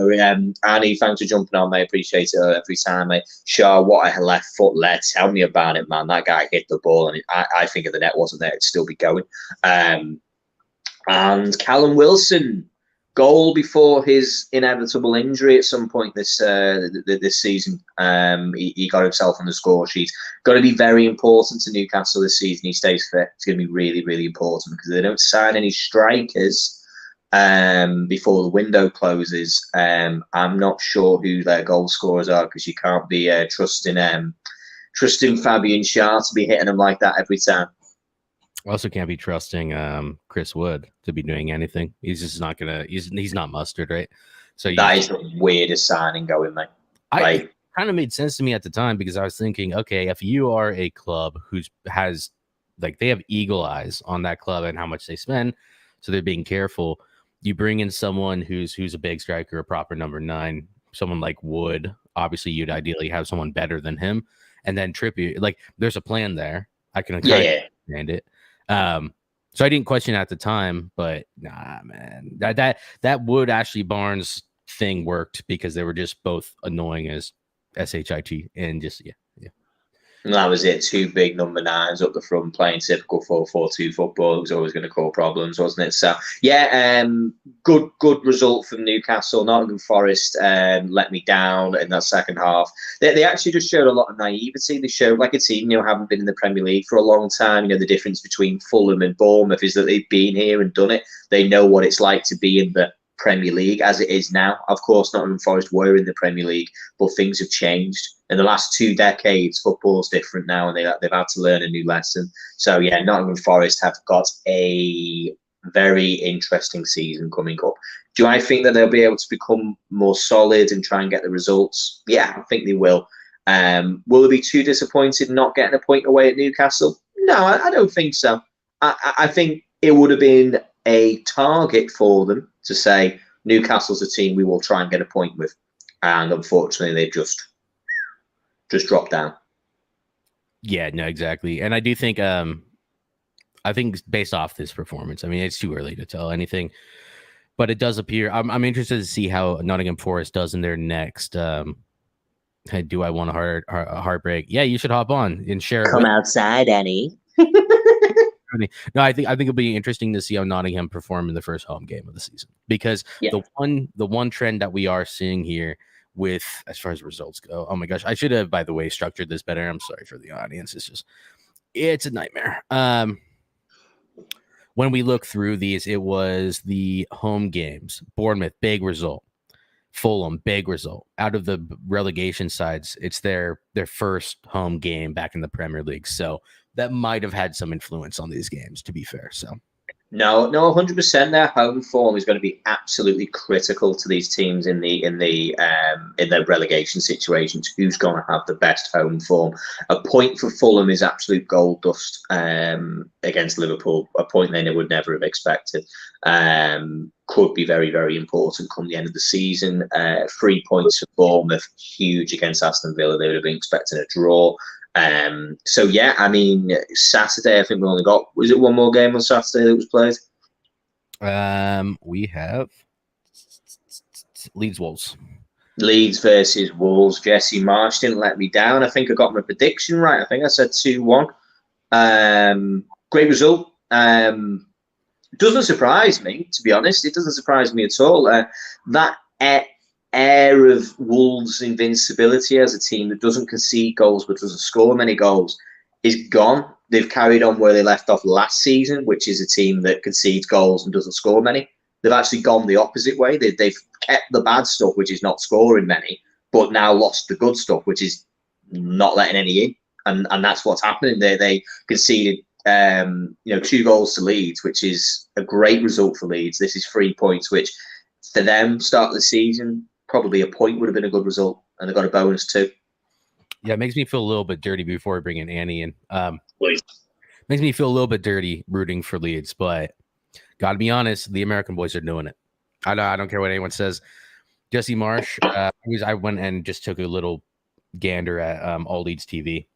Annie, thanks for jumping on, mate. Appreciate it every time, mate. Shaw, what a left foot led. Tell me about it, man. That guy hit the ball, and I think if the net wasn't there, it'd still be going. And Callum Wilson, goal before his inevitable injury at some point this season. He got himself on the score sheet. Got to be very important to Newcastle this season. He stays fit. It's going to be really, really important because they don't sign any strikers before the window closes. I'm not sure who their goal scorers are because you can't be trusting Fabian Schär to be hitting them like that every time. Also can't be trusting Chris Wood to be doing anything. He's just not gonna. He's not mustard, right? So that is the weirdest signing going, mate. It kind of made sense to me at the time because I was thinking, okay, if you are a club has they have eagle eyes on that club and how much they spend, so they're being careful. You bring in someone who's a big striker, a proper number 9, someone like Wood. Obviously, you'd ideally have someone better than him, and then Trippier. There's a plan there. I can understand it. So I didn't question it at the time, but nah, man, that Wood Ashley Barnes thing worked because they were just both annoying as shit and just yeah. And that was it. 2 big number 9s up the front playing typical 4-4-2 football. It was always going to cause problems, wasn't it? So yeah, good result from Newcastle. Nottingham Forest let me down in that second half. They actually just showed a lot of naivety. They showed like a team, haven't been in the Premier League for a long time. The difference between Fulham and Bournemouth is that they've been here and done it. They know what it's like to be in the Premier League as it is now. Of course, Nottingham Forest were in the Premier League, but things have changed. In the last 2 decades, football's different now, and they've had to learn a new lesson. So, yeah, Nottingham Forest have got a very interesting season coming up. Do I think that they'll be able to become more solid and try and get the results? Yeah, I think they will. Will they be too disappointed not getting a point away at Newcastle? No, I don't think so. I think it would have been a target for them to say, Newcastle's a team we will try and get a point with. And unfortunately, they've just dropped down. Yeah, no, exactly. And I do think, I think based off this performance, I mean, it's too early to tell anything, but it does appear, I'm interested to see how Nottingham Forest does in their next, hey, do I want a heartbreak? Yeah, you should hop on and share. Come outside, Annie. No, I think it'll be interesting to see how Nottingham perform in the first home game of the season because the one trend that we are seeing here with as far as results go. Oh my gosh, I should have, by the way, structured this better. I'm sorry for the audience. It's a nightmare. When we look through these, it was the home games. Bournemouth, big result. Fulham, big result. Out of the relegation sides, it's their first home game back in the Premier League. So that might have had some influence on these games, to be fair. So no, 100%. Their home form is going to be absolutely critical to these teams in their relegation situations. Who's going to have the best home form? A point for Fulham is absolute gold dust against Liverpool. A point they would never have expected. Could be very, very important come the end of the season. 3 points for Bournemouth, huge against Aston Villa. They would have been expecting a draw. So yeah, I mean, Saturday, I think we only got, was it one more game on Saturday that was played? We have Leeds Wolves. Leeds versus Wolves. Jesse Marsh didn't let me down. I think I got my prediction right. I think I said 2-1. Great result. Doesn't surprise me, to be honest. It doesn't surprise me at all. That air of Wolves' invincibility as a team that doesn't concede goals but doesn't score many goals is gone. They've carried on where they left off last season, which is a team that concedes goals and doesn't score many. They've actually gone the opposite way. They've kept the bad stuff, which is not scoring many, but now lost the good stuff, which is not letting any in. And that's what's happening. They conceded 2 goals to Leeds, which is a great result for Leeds. This is 3 points, which for them, start of the season, probably a point would have been a good result, and they got a bonus too. Yeah, it makes me feel a little bit dirty before we bring in Annie in. Please. Makes me feel a little bit dirty rooting for Leeds, but gotta be honest, the American boys are doing it. I don't care what anyone says. Jesse Marsh, I went and just took a little gander at All Leeds TV.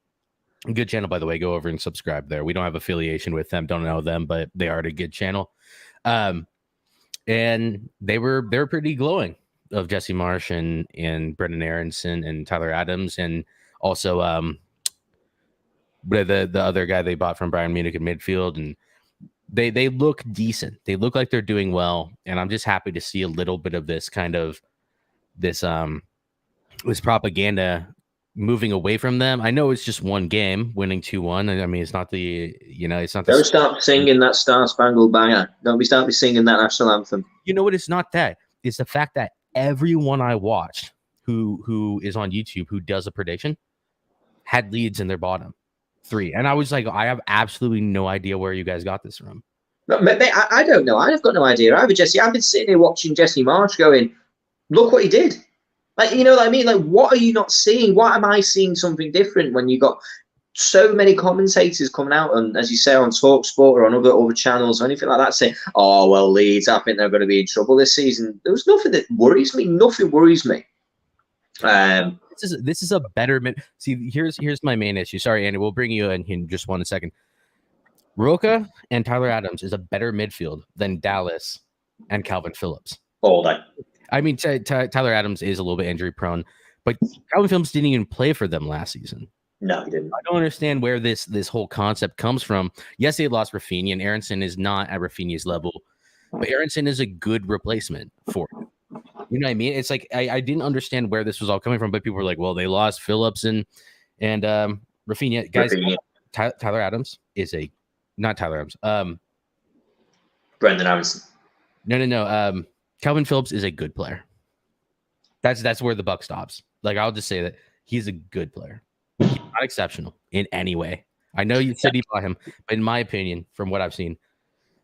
Good channel, by the way. Go over and subscribe there. We don't have affiliation with them, don't know them, but they are a good channel. And they were pretty glowing of Jesse Marsh and Brendan Aronson and Tyler Adams, and also the other guy they bought from Bayern Munich in midfield, and they look decent. They look like they're doing well, and I'm just happy to see a little bit of this kind of this propaganda moving away from them. I know it's just one game, winning 2-1. I mean, it's not it's not. Don't start singing that Star Spangled Banner. Don't start singing that national anthem. You know what? It's not that. It's the fact that everyone I watched who is on YouTube who does a prediction had Leeds in their bottom 3, and I was like, I have absolutely no idea where you guys got this from. No, I don't know. I've got no idea either, Jesse. I've been sitting here watching Jesse Marsh going, look what he did. Like, you know what I mean? Like, what are you not seeing? Why am I seeing something different when you got so many commentators coming out and, as you say, on TalkSport or on other channels or anything like that, saying, oh, well, Leeds, I think they're going to be in trouble this season. There was nothing that worries me. Nothing worries me. This is a better see. Here's my main issue. Sorry, Andy. We'll bring you in just 1 second. Roca and Tyler Adams is a better midfield than Dallas and Calvin Phillips. All day. I mean, Tyler Adams is a little bit injury prone, but Calvin Phillips didn't even play for them last season. No, he didn't. I don't understand where this whole concept comes from. Yes, they lost Rafinha, and Aronson is not at Rafinha's level, but Aronson is a good replacement for him. You know what I mean? It's like I didn't understand where this was all coming from, but people were like, well, they lost Phillips and Rafinha. Guys, Tyler Adams is not Tyler Adams. Brendan Aronson. No. Calvin Phillips is a good player. That's where the buck stops. Like, I'll just say that he's a good player. He's not exceptional in any way. I know you said he bought him, but in my opinion, from what I've seen,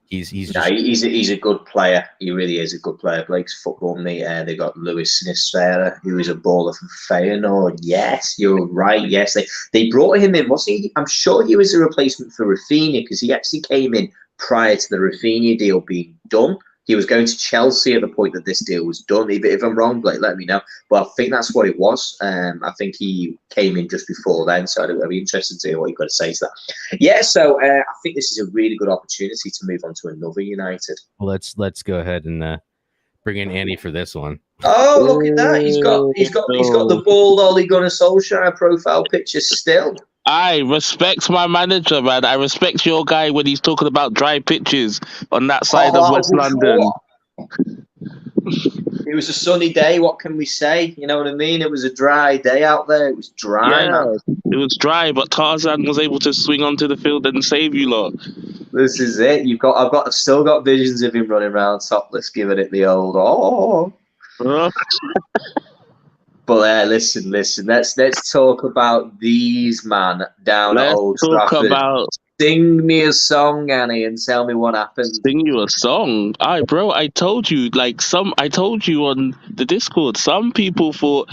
he's a good player. He really is a good player. Blake's football mate. They got Luis Sinisterra, who is a baller from Feyenoord. Yes, you're right. Yes, they brought him in, wasn't he? I'm sure he was a replacement for Rafinha because he actually came in prior to the Rafinha deal being done. He was going to Chelsea at the point that this deal was done. If I'm wrong, Blake, let me know. But I think that's what it was. I think he came in just before then. So I'd be interested to hear what you've got to say to that. Yeah, so I think this is a really good opportunity to move on to another United. Well, let's go ahead and bring in Andy for this one. Oh, look at that! He's got the bald Ole Gunnar Solskjaer profile picture still. I respect my manager, man. I respect your guy when he's talking about dry pitches on that side of West London. It was a sunny day. What can we say? You know what I mean? It was a dry day out there. It was dry, man. It was dry, but Tarzan was able to swing onto the field and save you lot. This is it. I've still got visions of him running around topless, giving it the old But listen. Let's talk about these man down at Old Trafford. Sing me a song, Annie, and tell me what happened. Sing you a song? Bro, I told you on the Discord, some people thought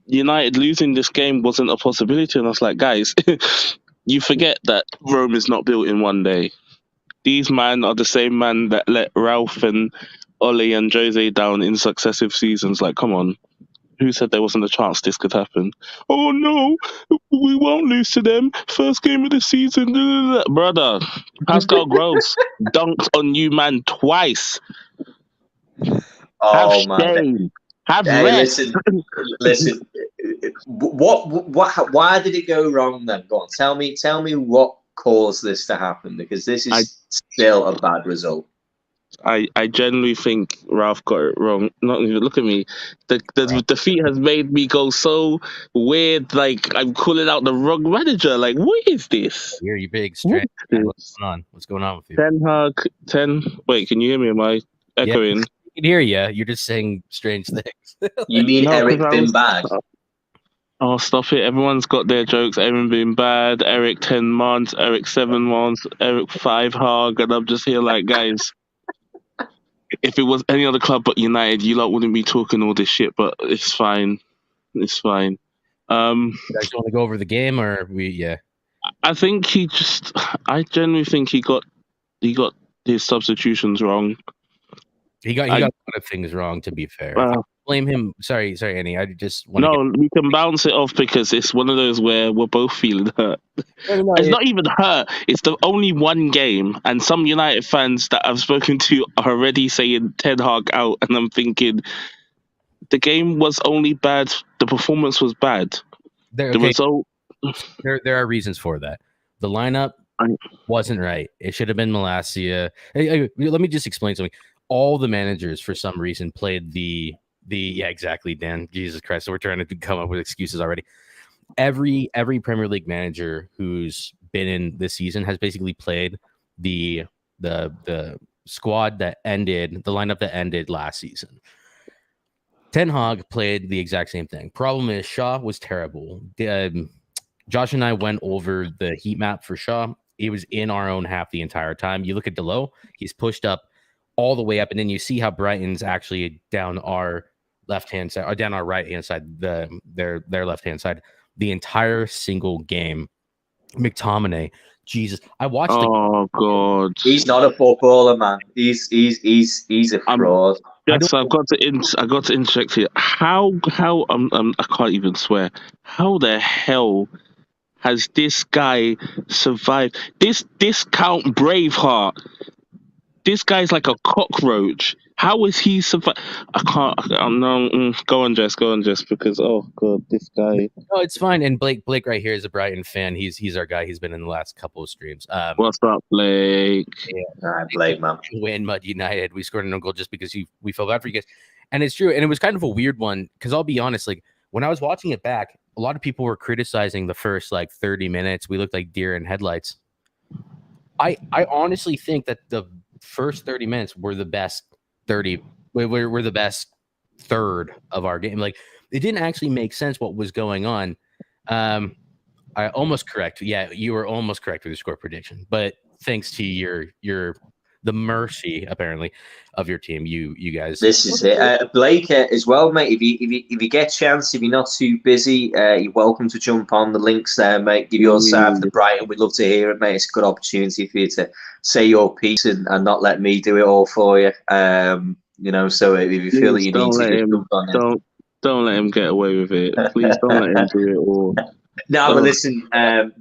United losing this game wasn't a possibility, and I was like, guys, you forget that Rome is not built in one day. These men are the same man that let Ralph and Ole and Jose down in successive seasons. Like, come on. Who said there wasn't a chance this could happen? Oh, no, we won't lose to them. First game of the season. Brother, Pascal Gross dunked on you, man, twice. Oh, man. Shame. Have rest. Listen. Why did it go wrong then? Go on, tell me what caused this to happen, because this is still a bad result. I genuinely think Ralph got it wrong. Not even look at me. The defeat has made me go so weird. Like, I'm calling out the wrong manager. Like, what is this? You're big strange. What's going on? What's going on with you? Wait, can you hear me? Am I echoing? Yeah, I can hear you. You're just saying strange things. You mean Eric Bin Bag? Oh, stop it. Everyone's got their jokes. Aaron being bad, Eric 10 months, Eric 7 months, Eric 5 hog. And I'm just here like, guys, if it was any other club but United, you lot wouldn't be talking all this shit, but it's fine. It's fine. You guys want to go over the game or yeah. I think I genuinely think he got his substitutions wrong. He got a lot of things wrong, to be fair. I blame him. Sorry, Annie. I just want to we can bounce it off because it's one of those where we're both feeling hurt. It's not even hurt. It's the only one game, and some United fans that I've spoken to are already saying Ten Hag out, and I'm thinking the game was only bad. The performance was bad. The result. There are reasons for that. The lineup wasn't right. It should have been Malacia. Hey, let me just explain something. All the managers, for some reason, played the yeah, exactly, Dan. Jesus Christ. So we're trying to come up with excuses already. Every Premier League manager who's been in this season has basically played the squad that ended, the lineup that ended last season. Ten Hag played the exact same thing. Problem is Shaw was terrible. Josh and I went over the heat map for Shaw. He was in our own half the entire time. You look at Delo, he's pushed up all the way up, and then you see how Brighton's actually down our left-hand side, or down our right-hand side, their left-hand side, the entire single game. McTominay, Jesus, I watched. Oh God, he's not a footballer, man. He's a fraud. Yes, I got to interject here. How I can't even swear. How the hell has this guy survived? This Count Braveheart. This guy's like a cockroach. How is he survived? I can't. I'm no. Go on, Jess, because oh God, this guy. No, it's fine. And Blake right here is a Brighton fan. He's our guy. He's been in the last couple of streams. What's up, Blake? Yeah, Blake, man. Win Mud United. We scored an own goal just because we felt bad for you guys, and it's true. And it was kind of a weird one because I'll be honest, like when I was watching it back, a lot of people were criticizing the first like 30 minutes. We looked like deer in headlights. I honestly think that the first 30 minutes were the best 30. We're the best third of our game. Like it didn't actually make sense what was going on. I almost correct. Yeah, you were almost correct with your score prediction, but thanks to your the mercy apparently of your team, you guys. This is it, Blake as well, mate. If you get a chance, if you're not too busy, you're welcome to jump on the links there, mate. Give your side for the Brighton. We'd love to hear it, mate. It's a good opportunity for you to say your piece and not let me do it all for you. You know, so if you feel that you need to jump on don't let him get away with it. Please don't let him do it all. No, but listen,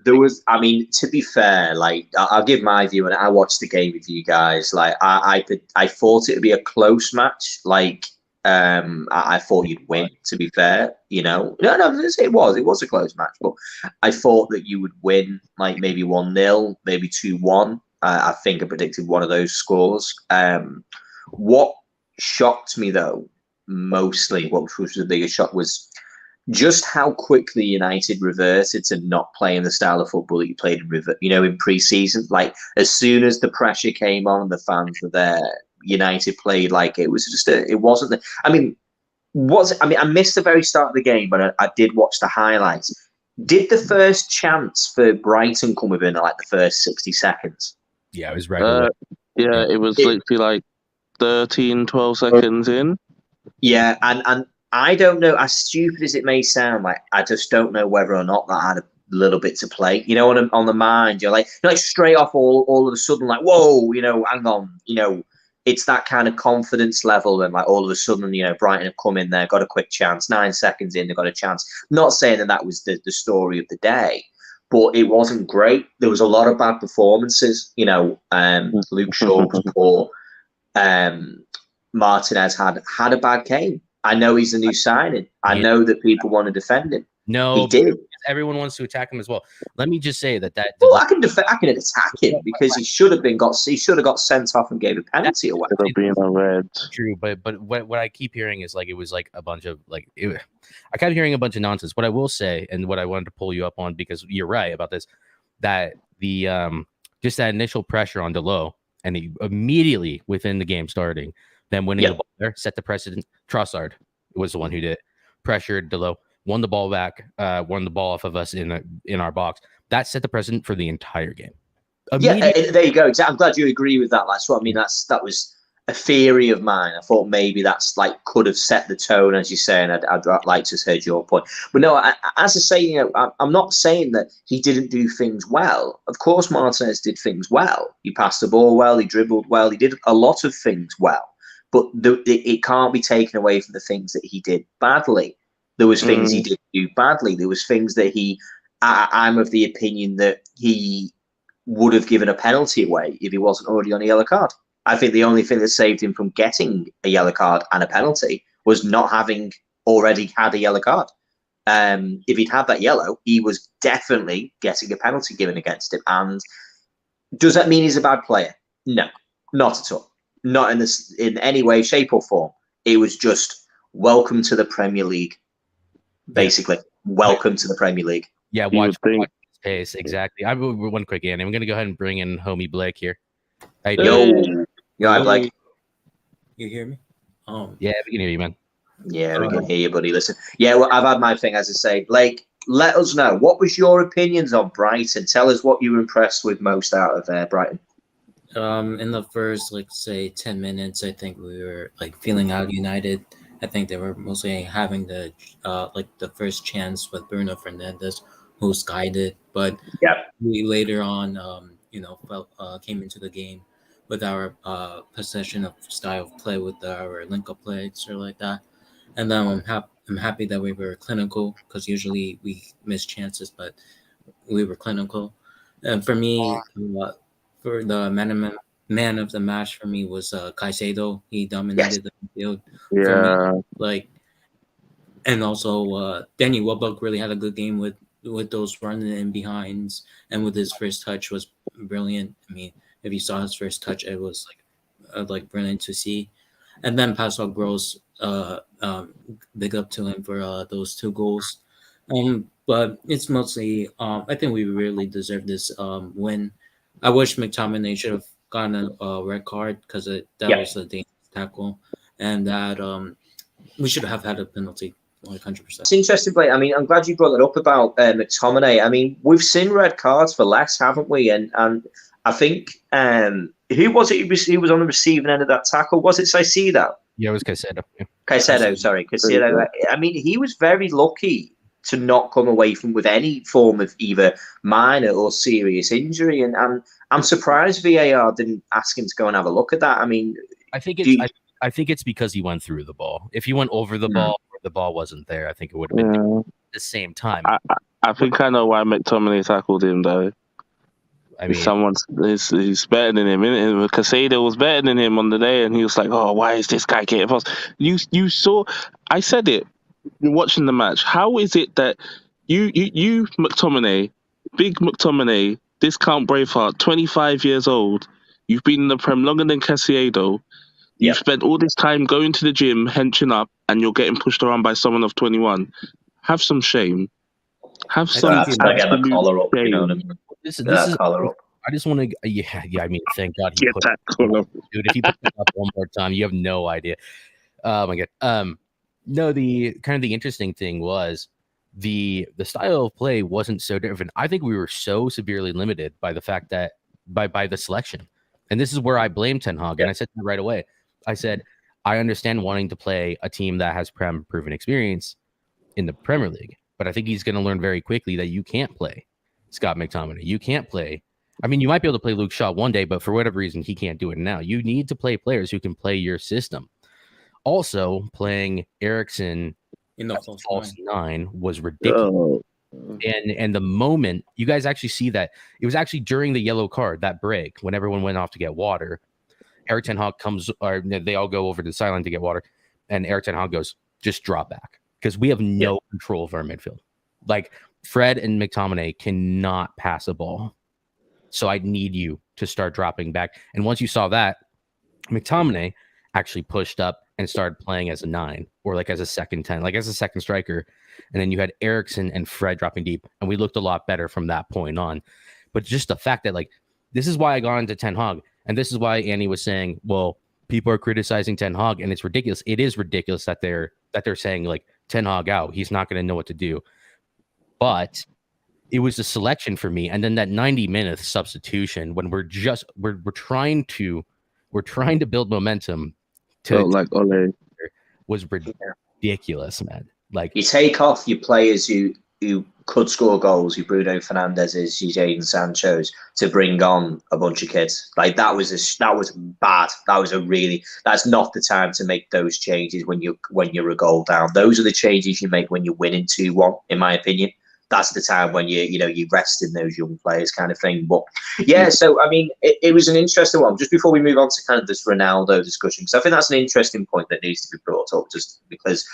there was, I mean, to be fair, like, I'll give my view, and I watched the game with you guys. Like, I thought it would be a close match. Like, I thought you'd win, to be fair, you know. No, it was a close match, but I thought that you would win, like, maybe 1-0, maybe 2-1. I think I predicted one of those scores. What shocked me, though, mostly, what was the biggest shock was just how quickly United reverted to not playing the style of football that you played in pre-season. Like as soon as the pressure came on and the fans were there, United played like it was just it wasn't. I missed the very start of the game, but I did watch the highlights. Did the first chance for Brighton come within like the first 60 seconds? Yeah, it was right. Yeah, it was literally like 13, 12 seconds in. Yeah, and I don't know, as stupid as it may sound, like I just don't know whether or not that had a little bit to play. You know, on the mind, you're like straight off all of a sudden, like, whoa, you know, hang on, you know, it's that kind of confidence level, and like all of a sudden, you know, Brighton have come in there, got a quick chance, 9 seconds in, they got a chance. Not saying that was the story of the day, but it wasn't great. There was a lot of bad performances. You know, Luke Shaw was poor. Martinez had a bad game. I know he's a new signing. I know that people want to defend him. No, he did. Everyone wants to attack him as well. Let me just say that. Well, I can attack him because he should have got sent off and gave a penalty away. True, but what I keep hearing is like it was like a bunch of I kept hearing a bunch of nonsense. What I will say, and what I wanted to pull you up on, because you're right about this, that the just that initial pressure on Delo, and he immediately within the game starting, then winning the ball there, set the precedent. Trossard was the one who did it. Pressured Delo, won the ball back, won the ball off of us in our box. That set the precedent for the entire game. Yeah, there you go. I'm glad you agree with that. That's what I mean. That was a theory of mine. I thought maybe that's like could have set the tone, as you say, and I'd like to have heard your point. But no, as I say, I'm not saying that he didn't do things well. Of course, Martinez did things well. He passed the ball well. He dribbled well. He did a lot of things well. But it can't be taken away from the things that he did badly. There was things he did do badly. There was things that I'm of the opinion that he would have given a penalty away if he wasn't already on a yellow card. I think the only thing that saved him from getting a yellow card and a penalty was not having already had a yellow card. If he'd had that yellow, he was definitely getting a penalty given against him. And does that mean he's a bad player? No, not at all. Not in any way, shape, or form. It was just welcome to the Premier League. Basically, welcome to the Premier League. Yeah, watch pace exactly. I will one quick in. I'm going to go ahead and bring in homie Blake here. Yo, Blake. You hear me? Yeah, we can hear you, man. Yeah, we can hear you, buddy. Listen, yeah, well, I've had my thing, as I say. Blake, let us know, what was your opinions on Brighton? Tell us what you were impressed with most out of Brighton. In the first, say 10 minutes, I think we were feeling out United. I think they were mostly having the first chance with Bruno Fernandes, who skied it. But we later on, came into the game with our possession of style of play, with our link-up play, sort of like that. And then I'm happy that we were clinical, because usually we miss chances, but we were clinical. And for me, for the man of the match for me was Caicedo. He dominated the field. Yeah. And also Danny Welbeck really had a good game with those running in behinds, and with his first touch was brilliant. I mean, if you saw his first touch, it was brilliant to see. And then Pascal Gross, big up to him for those 2 goals. But it's mostly I think we really deserve this win. I wish McTominay should have gotten a red card, because that was a dangerous tackle, and that we should have had a penalty. 100%. It's interesting, Blake. I mean, I'm glad you brought that up about McTominay. I mean, we've seen red cards for less, haven't we? And I think who was it who was on the receiving end of that tackle? Was it Caicedo? Yeah, it was Caicedo. Yeah. Caicedo. I mean, he was very lucky to not come away with any form of either minor or serious injury. And I'm surprised VAR didn't ask him to go and have a look at that. I mean, I think it's because he went through the ball. If he went over the ball, or the ball wasn't there, I think it would have been at the same time. I think I know why McTominay tackled him, though. I mean, he's better than him. Caicedo was better than him on the day, and he was like, "Oh, why is this guy getting past?" You saw, I said it. You're watching the match. How is it that you McTominay, big McTominay, discount Braveheart, 25 years old, you've been in the Prem longer than Caicedo, you've spent all this time going to the gym, henching up, and you're getting pushed around by someone of 21. Have some shame. Have some absolute collar up, shame. you know what I mean? This is collar up. I just want to, I mean, thank God he put that collar up. Dude, if he put it up one more time, you have no idea. Oh my God. No, the kind of the interesting thing was the style of play wasn't so different. I think we were so severely limited by the fact that by the selection. And this is where I blame Ten Hag. And I said that right away. I said, I understand wanting to play a team that has proven experience in the Premier League, but I think he's going to learn very quickly that you can't play Scott McTominay. You can't play. I mean, you might be able to play Luke Shaw one day, but for whatever reason, he can't do it now. You need to play players who can play your system. Also, playing Eriksen in the false nine was ridiculous. And the moment you guys actually see that, it was actually during the yellow card, that break, when everyone went off to get water. Erik ten Hag comes, or they all go over to the sideline to get water, and Erik ten Hag goes, just drop back, because we have no control of our midfield. Like, Fred and McTominay cannot pass a ball. So I need you to start dropping back. And once you saw that, McTominay actually pushed up and started playing as a 9, or like as a second 10, like as a second striker. And then you had Eriksen and Fred dropping deep, and we looked a lot better from that point on. But just the fact that, like, this is why I got into Ten Hag, and this is why Annie was saying, well, people are criticizing Ten Hag, and it's ridiculous. It is ridiculous that they're saying, like, Ten Hag out. He's not going to know what to do. But it was a selection for me. And then that 90-minute substitution when we're trying to build momentum Felt like Ole. was ridiculous, man. Like, you take off your players who could score goals, your Bruno Fernandes's, your Jadon Sancho's, to bring on a bunch of kids. Like that was bad. That's not the time to make those changes when you're a goal down. Those are the changes you make when you're winning 2-1, in my opinion. That's the time when you rest in those young players, kind of thing. But yeah, so I mean, it was an interesting one. Just before we move on to kind of this Ronaldo discussion, because I think that's an interesting point that needs to be brought up, just because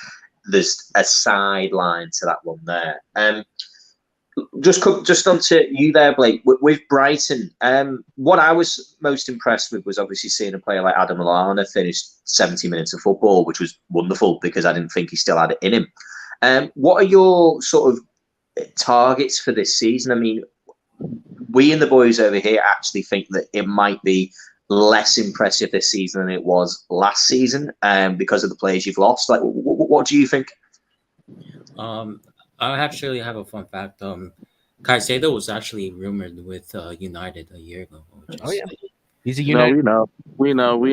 there's a sideline to that one there. Just onto you there, Blake, with Brighton. What I was most impressed with was obviously seeing a player like Adam Lallana finish 70 minutes of football, which was wonderful because I didn't think he still had it in him. What are your sort of targets for this season? I mean, we and the boys over here actually think that it might be less impressive this season than it was last season, because of the players you've lost. Like, what do you think? I actually have a fun fact. Caicedo was actually rumored with United a year ago. Oh yeah, he's a United. No, we know.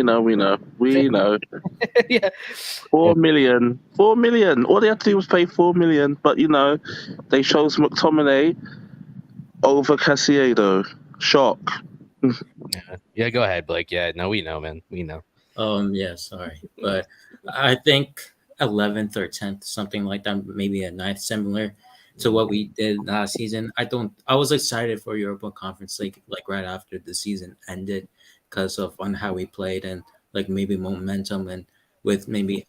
Yeah, 4 million. All they had to do was pay 4 million, but they chose McTominay over Caicedo. Shock. Yeah, go ahead, Blake. Yeah, no, we know, man. We know. Yeah, sorry, but I think 11th or 10th, something like that, maybe a 9th, similar to what we did last season. I was excited for Europa Conference League like right after the season ended because of on how we played and like maybe momentum and with maybe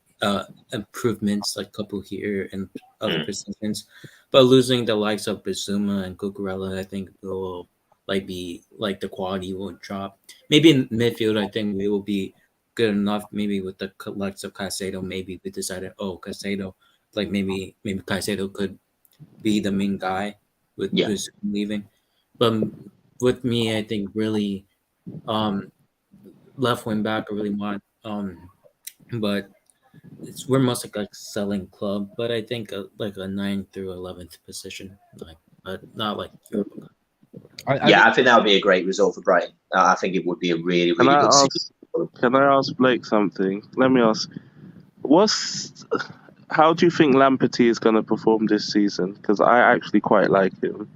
improvements like couple here and other positions. But losing the likes of Bissouma and Cucurella, I think will be the quality will drop. Maybe in midfield, I think we will be good enough. Maybe with the likes of Caicedo, maybe we decided, Caicedo, maybe Caicedo could be the main guy with Bissouma leaving. But with me, I think really left wing back I really want. But we're mostly like selling club. But I think a 9th through 11th position, but not like Europa. I think that would be a great result for Brighton. I think it would be a really, really good season. Can I ask Blake something? Let me ask. How do you think Lamptey is going to perform this season? Because I actually quite like him.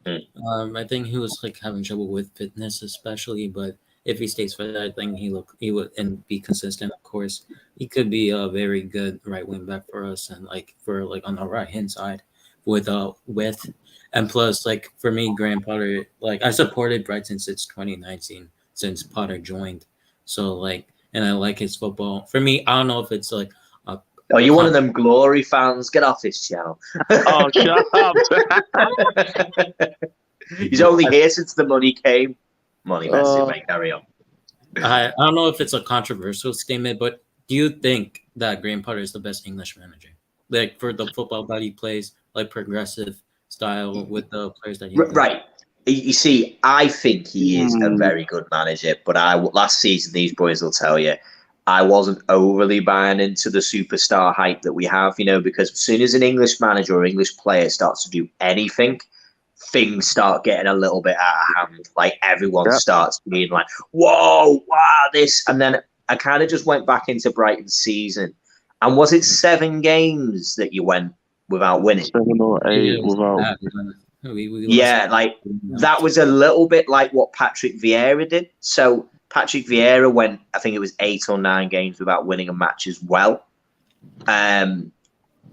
I think he was having trouble with fitness, especially. But if he stays fit, I think he would and be consistent. Of course, he could be a very good right wing back for us, and for on the right hand side with width. And plus, for me, Graham Potter, I supported Brighton since 2019, since Potter joined. So, and I like his football. For me, I don't know if it's you're one of them glory fans. Get off this channel. Oh, shut up. He's only here since the money came. Money, that's it, mate. Carry on. I don't know if it's a controversial statement, but do you think that Graham Potter is the best English manager? For the football that he plays, progressive style with the players that he right. You see, I think he is a very good manager, but last season, these boys will tell you, I wasn't overly buying into the superstar hype that we have, because as soon as an English manager or English player starts to do anything, things start getting a little bit out of hand. Everyone starts being like, whoa, wow, this. And then I kind of just went back into Brighton's season. And was it 7 games that you went without winning? 7 or 8 without. That was a little bit like what Patrick Vieira did. So Patrick Vieira went, I think it was 8 or 9 games without winning a match as well.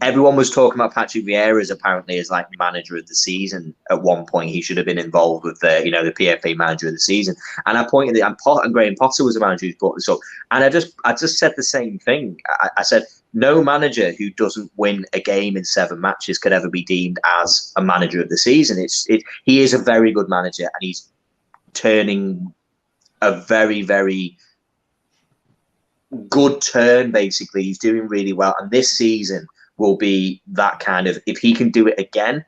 Everyone was talking about Patrick Vieira as apparently as manager of the season. At one point, he should have been involved with the PFA manager of the season. And I pointed and Graham Potter was the manager who brought this up. And I just said the same thing. I said no manager who doesn't win a game in 7 matches could ever be deemed as a manager of the season. He is a very good manager, and he's turning a very, very good turn. Basically, he's doing really well, and this season will be that kind of, if he can do it again,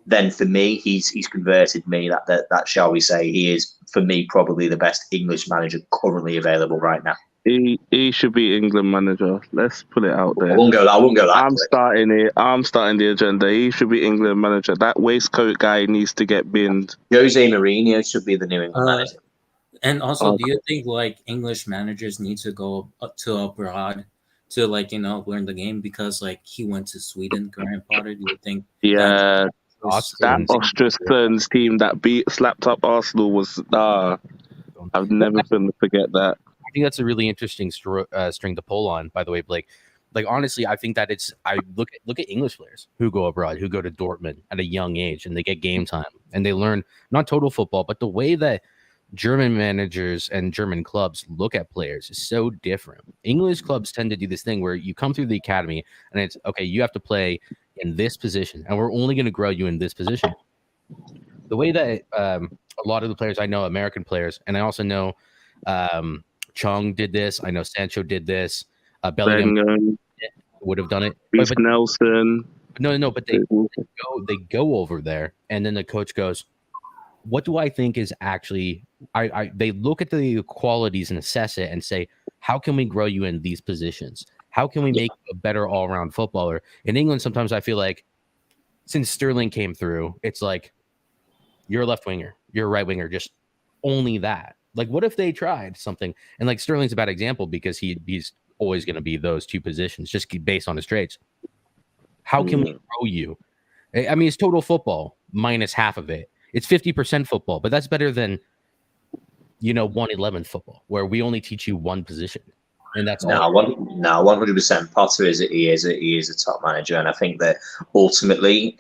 then for me, he's converted me. That shall we say, he is for me probably the best English manager currently available right now. He should be England manager. Let's put it out I there. won't go that I'm quick. starting it. I'm starting the agenda. He should be England manager. That waistcoat guy needs to get binned. Jose Mourinho should be the new England manager. And also, do you think like English managers need to go up to abroad to like learn the game because like he went to Sweden, Graham Potter? Do you think Yeah, that Austin. Austrians team that slapped up Arsenal was I've never been forget that. I think that's a really interesting string to pull on, by the way, Blake. Like honestly, I think that I look at English players who go abroad, who go to Dortmund at a young age, and they get game time and they learn not total football, but the way that German managers and German clubs look at players is so different. English clubs tend to do this thing where you come through the academy and it's okay, you have to play in this position, and we're only going to grow you in this position. The way that a lot of the players I know, American players, and I also know Chung did this. I know Sancho did this. Bellingham would have done it. But Nelson. No. But they go over there, and then the coach goes, "What do I think is actually?" They look at the qualities and assess it and say, "How can we grow you in these positions? How can we make you a better all-around footballer?" In England, sometimes I feel like since Sterling came through, it's like you're a left winger, you're a right winger, just only that. Like, what if they tried something? And like Sterling's a bad example because he's always going to be those two positions just based on his traits. How can we grow you? I mean, it's total football minus half of it. It's 50% football, but that's better than 1/11 football where we only teach you one position, and that's all. 100%. Potter he is a top manager, and I think that ultimately,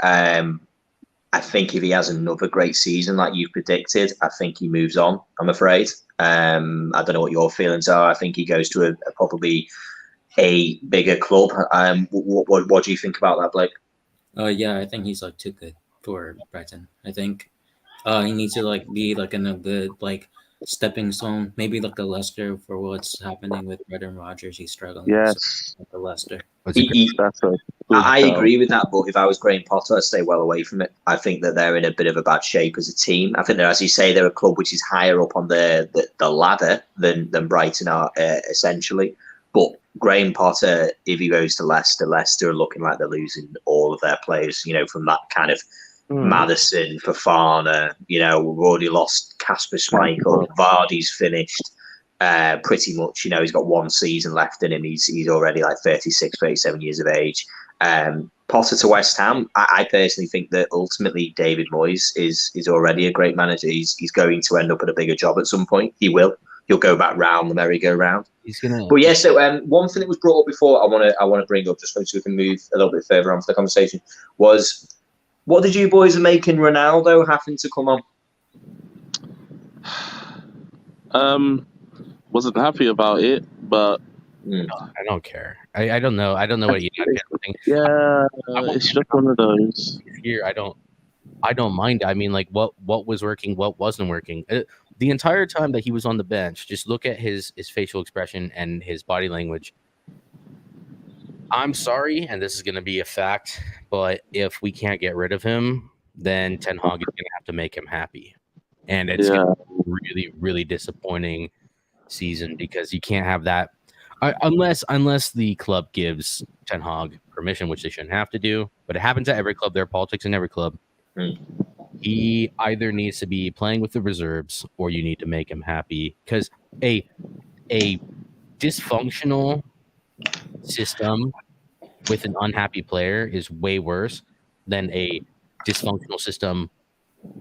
I think if he has another great season like you've predicted, I think he moves on. I'm afraid. I don't know what your feelings are. I think he goes to probably a bigger club. What do you think about that, Blake? Yeah, I think he's like too good for Brighton. I think he needs to like be like in a good like stepping stone, maybe like a Leicester for what's happening with Brendan Rodgers. He's struggling. Yes, with the Leicester. I agree with that, but if I was Graham Potter, I'd stay well away from it. I think that they're in a bit of a bad shape as a team. I think they're, as you say, they're a club which is higher up on the ladder than Brighton are, essentially. But Graham Potter, if he goes to Leicester are looking like they're losing all of their players, from that kind of Maddison, Fofana, we've already lost Kasper Schmeichel, Vardy's finished. Pretty much, he's got one season left in him. He's already like 36, 37 years of age. Potter to West Ham, I personally think that ultimately David Moyes is already a great manager. He's going to end up at a bigger job at some point. He will. He'll go back round the merry-go-round. But yeah, so one thing that was brought up before I want to bring up, just so we can move a little bit further on for the conversation, was what did you boys make in Ronaldo having to come on? Wasn't happy about it, but I don't care. I don't know. I don't know what you think. Yeah, it's just one of those. Here, I don't mind. I mean, like what was working, what wasn't working. The entire time that he was on the bench, just look at his facial expression and his body language. I'm sorry, and this is going to be a fact, but if we can't get rid of him, then Ten Hag is going to have to make him happy, and it's going to be really, really disappointing season because you can't have that unless the club gives Ten Hag permission, which they shouldn't have to do, but it happens at every club. There are politics in every club. He either needs to be playing with the reserves or you need to make him happy because a dysfunctional system with an unhappy player is way worse than a dysfunctional system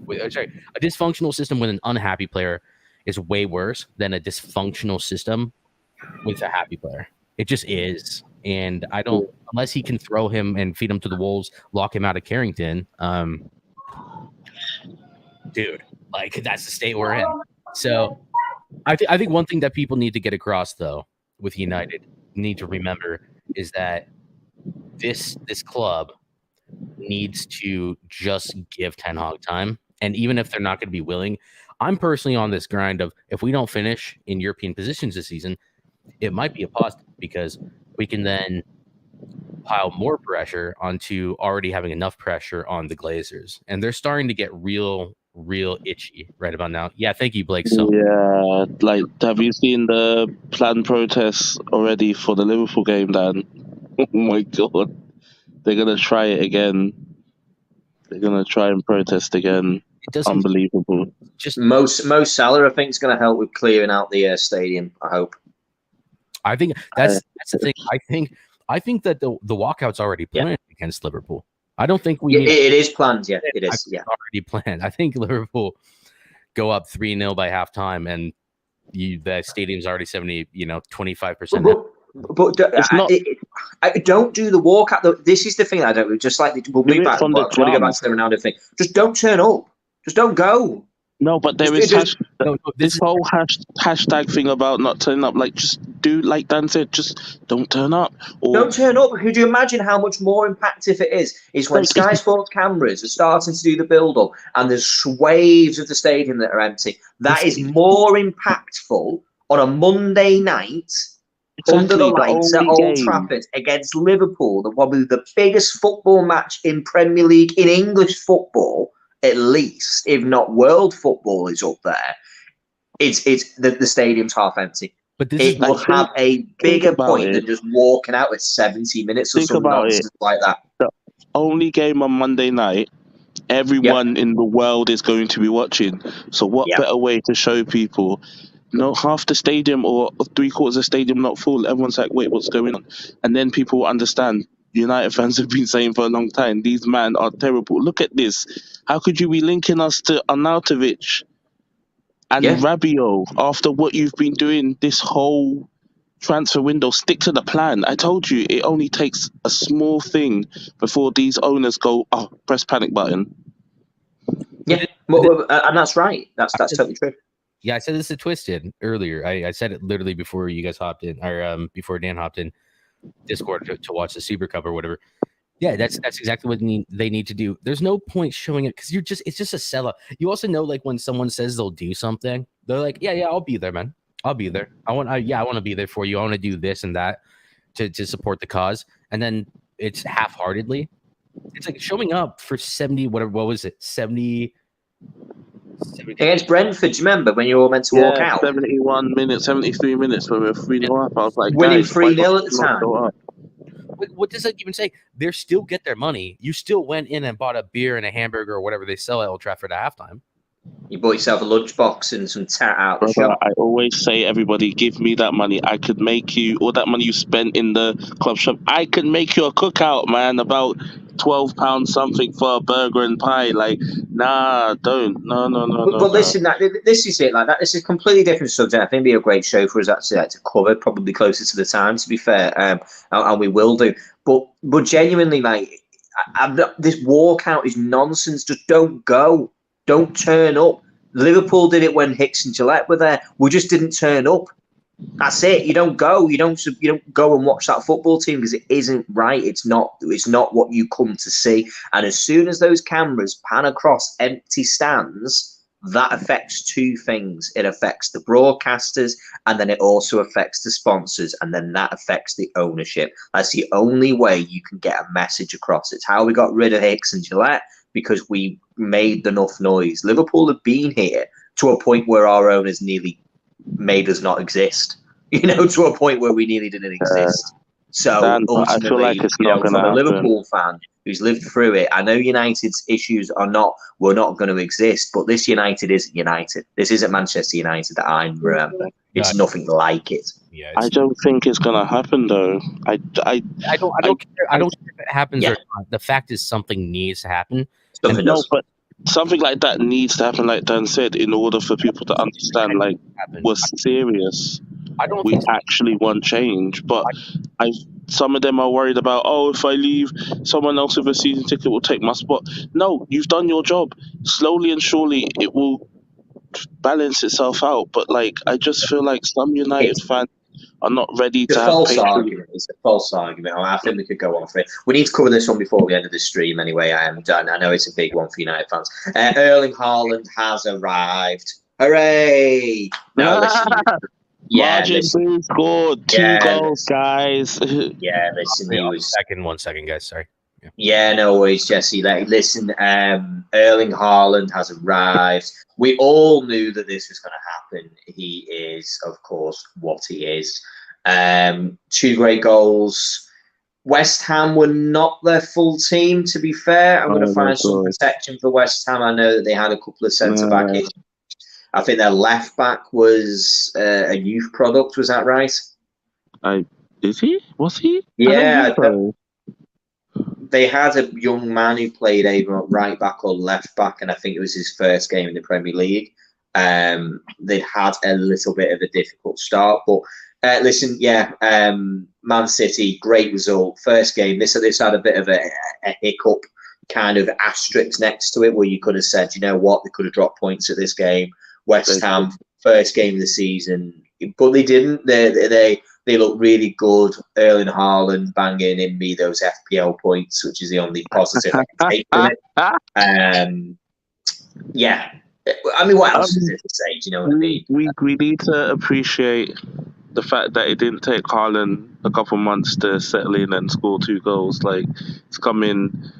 with a dysfunctional system with an unhappy player is way worse than a dysfunctional system with a happy player. It just is. And I don't, unless he can throw him and feed him to the wolves, lock him out of Carrington, dude, like that's the state we're in. So I think one thing that people need to get across though with United need to remember is that this club needs to just give Ten Hag time. And even if they're not going to be willing, I'm personally on this grind of if we don't finish in European positions this season, it might be a positive because we can then pile more pressure onto already having enough pressure on the Glazers. And they're starting to get real real itchy right about now. Yeah, thank you, Blake. So Yeah, like, have you seen the planned protests already for the Liverpool game, Dan? Oh my god. They're going to try it again. They're going to try and protest again. it doesn't Unbelievable. just. Mo Salah, I think, is going to help with clearing out the stadium. I hope. I think that's the thing. I think that the walkout's already planned against Liverpool. I don't think we. It is planned. Yeah, it is. Yeah, already planned. I think Liverpool go up 3-0 by halftime, and the stadium's already 25%. But don't do the walkout. This is the thing I don't. Just like we'll move back. I want to go back to the Ronaldo thing. Just don't turn up. Just don't go. No, but there is this whole hashtag thing about not turning up. Like, just do like Dan said. Just don't turn up. Or, don't turn up. Could you imagine how much more impactful it is when Sky Sports cameras are starting to do the build-up and there's swathes of the stadium that are empty. That is more impactful on a Monday night under the lights at Old Trafford against Liverpool, probably the biggest football match in Premier League, in English football, at least, if not world football, is up there. It's the stadium's half empty. But it will have a bigger point than just walking out with 70 minutes or some nonsense like that. The only game on Monday night, everyone in the world is going to be watching. So what better way to show people? No, half the stadium or 3/4 of the stadium not full. Everyone's like, wait, what's going on? And then people will understand. United fans have been saying for a long time, these men are terrible. Look at this. How could you be linking us to Arnautovic and Rabiot after what you've been doing this whole transfer window? Stick to the plan. I told you, it only takes a small thing before these owners go, press panic button. Yeah, and that's right. That's totally true. Yeah, I said this to Twisted earlier. I said it literally before you guys hopped in, or before Dan hopped in Discord to watch the Super Cup or whatever. Yeah, that's exactly what they need to do. There's no point showing it because it's just a sellout. You also know, like, when someone says they'll do something, they're like, yeah, I'll be there, man. I'll be there. I want to be there for you. I want to do this and that to support the cause. And then it's half-heartedly. It's like showing up for 70, whatever. What was it? 70 against Brentford. Do you remember when you were meant to walk out? 71 minutes, 73 minutes when we were 3-0 up. I was like, winning 3-0 at the time. What does that even say? They still get their money. You still went in and bought a beer and a hamburger or whatever they sell at Old Trafford at halftime. You bought yourself a lunchbox and some tat out the shop. I always say, everybody, give me that money. I could make you, all that money you spent in the club shop, I could make you a cookout, man, about £12 something for a burger and pie. Like, nah, don't. No. But listen, this is it. Like that. This is a completely different subject. I think it'd be a great show for us actually to cover, probably closer to the time, to be fair, and we will do. But genuinely, like, this walkout is nonsense. Just don't go. Don't turn up. Liverpool did it when Hicks and Gillette were there. We just didn't turn up. That's it. You don't go. You don't go and watch that football team because it isn't right. It's not what you come to see. And as soon as those cameras pan across empty stands, that affects two things. It affects the broadcasters, and then it also affects the sponsors, and then that affects the ownership. That's the only way you can get a message across. It's how we got rid of Hicks and Gillette, because we made enough noise. Liverpool have been here to a point where our owners nearly made us not exist, to a point where we nearly didn't exist. So Dan, ultimately, I feel like it's not from a Liverpool fan who's lived through it, I know United's issues were not going to exist, but this United isn't United. This isn't Manchester United that I remember. It's nothing like it. Yeah, I don't think it's gonna happen though. I don't care. I don't care if it happens or not. The fact is, something needs to happen. But something like that needs to happen, like Dan said, in order for people to understand, like, we're serious. We actually want change. But some of them are worried about, if I leave, someone else with a season ticket will take my spot. No, you've done your job. Slowly and surely, it will balance itself out. But, like, I just feel like some United fans are not ready to have false argument. It's a false argument. I think we could go on for it. We need to cover this one before the end of the stream anyway. I know it's a big one for United fans. Erling Haaland has arrived. Hooray! No, listen. Margin scored 2 goals, guys. Yeah, listen. He was... One second, guys. Sorry. Yeah, no worries, Jesse. Like, listen, Erling Haaland has arrived. We all knew that this was going to happen. He is, of course, what he is. 2 great goals. West Ham were not their full team, to be fair. I'm going to find some protection for West Ham. I know that they had a couple of centre-back issues. I think their left-back was a youth product. Was that right? Is he? Was he? Yeah. They had a young man who played either right back or left back, and I think it was his first game in the Premier League. They'd had a little bit of a difficult start, but listen, Man City, great result. First game, this had a bit of a hiccup, kind of asterisk next to it, where you could have said, you know what, they could have dropped points at this game. West Ham, first game of the season, but they didn't. They look really good. Erling Haaland banging in me those FPL points, which is the only positive I can take from it. Yeah. I mean, what else is there to say? Do you know what I mean? We need to appreciate the fact that it didn't take Haaland a couple months to settle in and score 2 goals. Like, it's coming.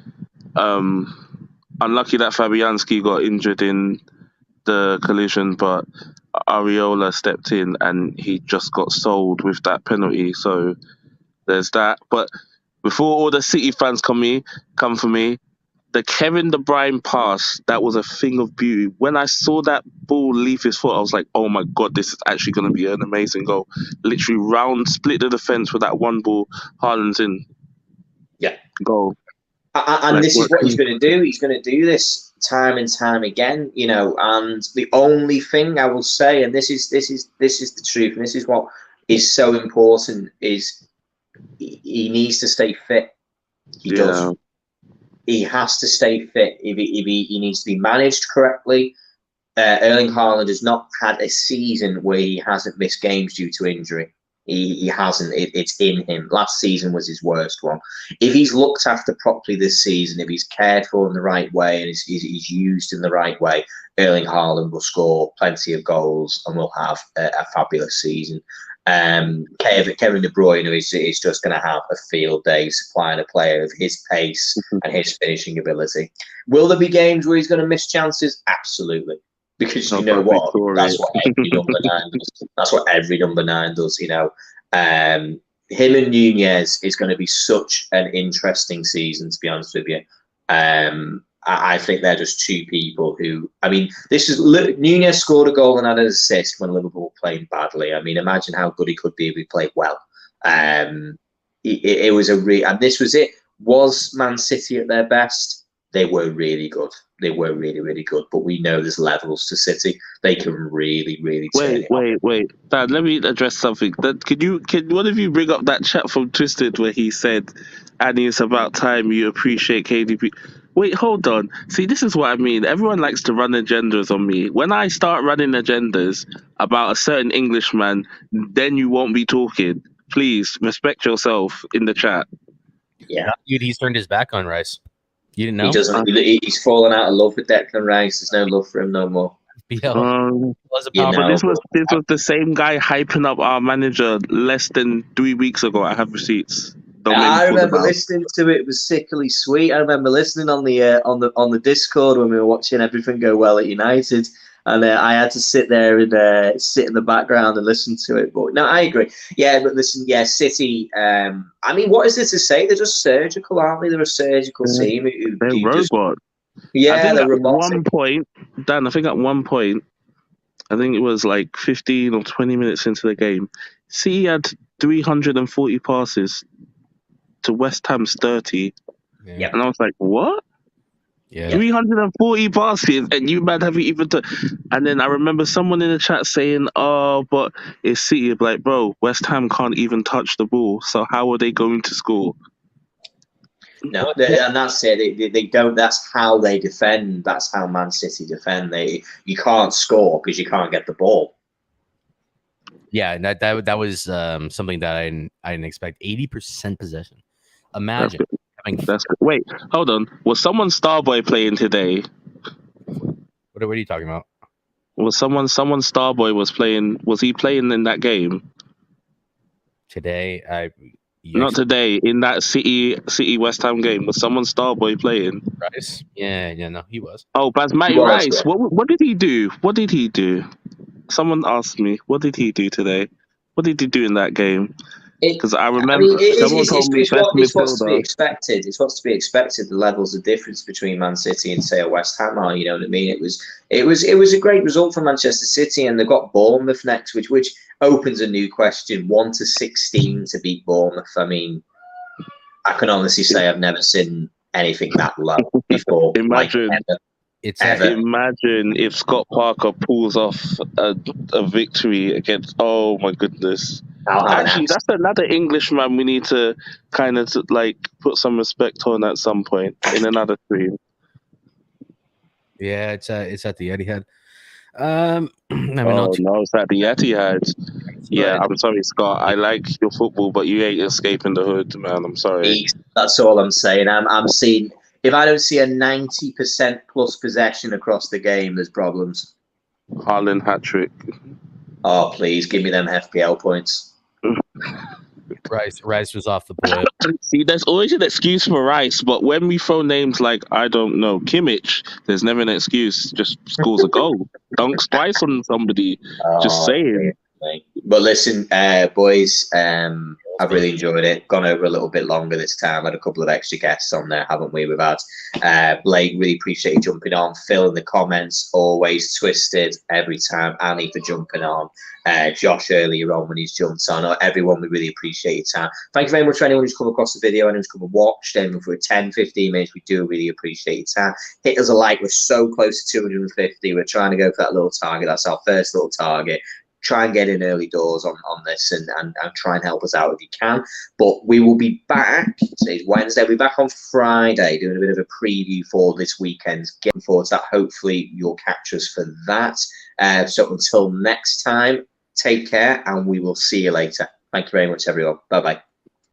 Unlucky that Fabianski got injured in the collision, but Areola stepped in and he just got sold with that penalty. So there's that. But before all the City fans come for me, the Kevin De Bruyne pass, that was a thing of beauty. When I saw that ball leave his foot, I was like, oh my God, this is actually going to be an amazing goal. Literally split the defence with that one ball. Haaland's in. Yeah. Goal. And like, this is what he's going to do. He's going to do this time and time again, you know. And the only thing I will say, and this is the truth, and this is what is so important, is he needs to stay fit. He does. He has to stay fit. If he needs to be managed correctly. Erling Haaland has not had a season where he hasn't missed games due to injury. He hasn't. It's in him. Last season was his worst one. If he's looked after properly this season, if he's cared for in the right way and he's used in the right way, Erling Haaland will score plenty of goals and will have a fabulous season. Kevin De Bruyne is just going to have a field day supplying a player of his pace and his finishing ability. Will there be games where he's going to miss chances? Absolutely. Because you know what? That's what every number 9 does. That's what every number 9 does, you know. Him and Nunez is going to be such an interesting season, to be honest with you. I think they're just 2 people who, I mean, Nunez scored a goal and had an assist when Liverpool were playing badly. I mean, imagine how good he could be if he played well. It was and this was it. Was Man City at their best? They were really good. They were really, really good. But we know there's levels to City. They can really, really turn it. Wait. Dad, let me address something. Can one of you bring up that chat from Twisted where he said, Annie, it's about time you appreciate KDB. Wait, hold on. See, this is what I mean. Everyone likes to run agendas on me. When I start running agendas about a certain Englishman, then you won't be talking. Please, respect yourself in the chat. Yeah. He's turned his back on Rice. You didn't know? He doesn't. He's fallen out of love with Declan Rice. There's no love for him no more. But this was the same guy hyping up our manager less than 3 weeks ago. I have receipts. I remember listening to it. It was sickly sweet. I remember listening on the Discord when we were watching everything go well at United, and I had to sit there and sit in the background and listen to it. But no, I agree. Yeah, but listen, City. I mean, what is there to say? They're just surgical, aren't they? They're a surgical team. They're robot. They're robotic. At one point, Dan, I think at one point, I think it was like 15 or 20 minutes into the game, City had 340 passes to West Ham's 30. Yeah. And I was like, what? Yeah. 340 passes, and you man haven't even and then I remember someone in the chat saying, oh, but it's City. Like, bro, West Ham can't even touch the ball, so how are they going to score? No, and that's it. They don't. That's how they defend. That's how Man City defend. You can't score because you can't get the ball. Yeah, and that was something that I didn't expect. 80% possession. Imagine having. That's good. Wait, hold on. Was someone Starboy playing today? What are you talking about? Was someone Starboy was playing? Was he playing in that game Today, Not today. In that City West Ham game, was someone Starboy playing? Rice. Yeah, no, he was. Oh, Basmati Was, Rice. yeah. What did he do? What did he do? Someone asked me, what did he do today? What did he do in that game? Because I remember someone told me best it's what's to be midfielder. expected. It's what's to be expected. The levels of difference between Man City and say a West Ham are. You know what I mean? It was a great result for Manchester City, and they've got Bournemouth next, which opens a new question. 1-16 to beat Bournemouth. I mean, I can honestly say I've never seen anything that low before. Imagine. Imagine if Scott Parker pulls off a victory against. Oh my goodness! Actually, that's another Englishman we need to kind of put some respect on at some point in another stream. Yeah, it's at the Etihad. No, it's at the Etihad. Yeah, I'm sorry, Scott. I like your football, but you ain't escaping the hood, man. I'm sorry. That's all I'm saying. I'm seeing. If I don't see a 90% plus possession across the game, there's problems. Haaland hat-trick. Oh, please, give me them FPL points. Rice was off the boil. See, there's always an excuse for Rice, but when we throw names like, I don't know, Kimmich, there's never an excuse. Just scores a goal. Dunks twice on somebody. Just saying. But listen, boys, I've really enjoyed it. Gone over a little bit longer this time. Had a couple of extra guests on there, haven't we? We've had Blake, really appreciate you jumping on. Phil in the comments, always twisted every time. Annie for jumping on. Josh earlier on when he's jumped on. Everyone, we really appreciate your time. Thank you very much for anyone who's come across the video, anyone who's come and watched, anyone for 10-15 minutes. We do really appreciate your time. Hit us a like. We're so close to 250. We're trying to go for that little target. That's our first little target. Try and get in early doors on this and try and help us out if you can. But we will be back. Today's Wednesday. We'll be back on Friday doing a bit of a preview for this weekend. Getting forward to that. Hopefully you'll catch us for that. So until next time, take care and we will see you later. Thank you very much, everyone. Bye-bye.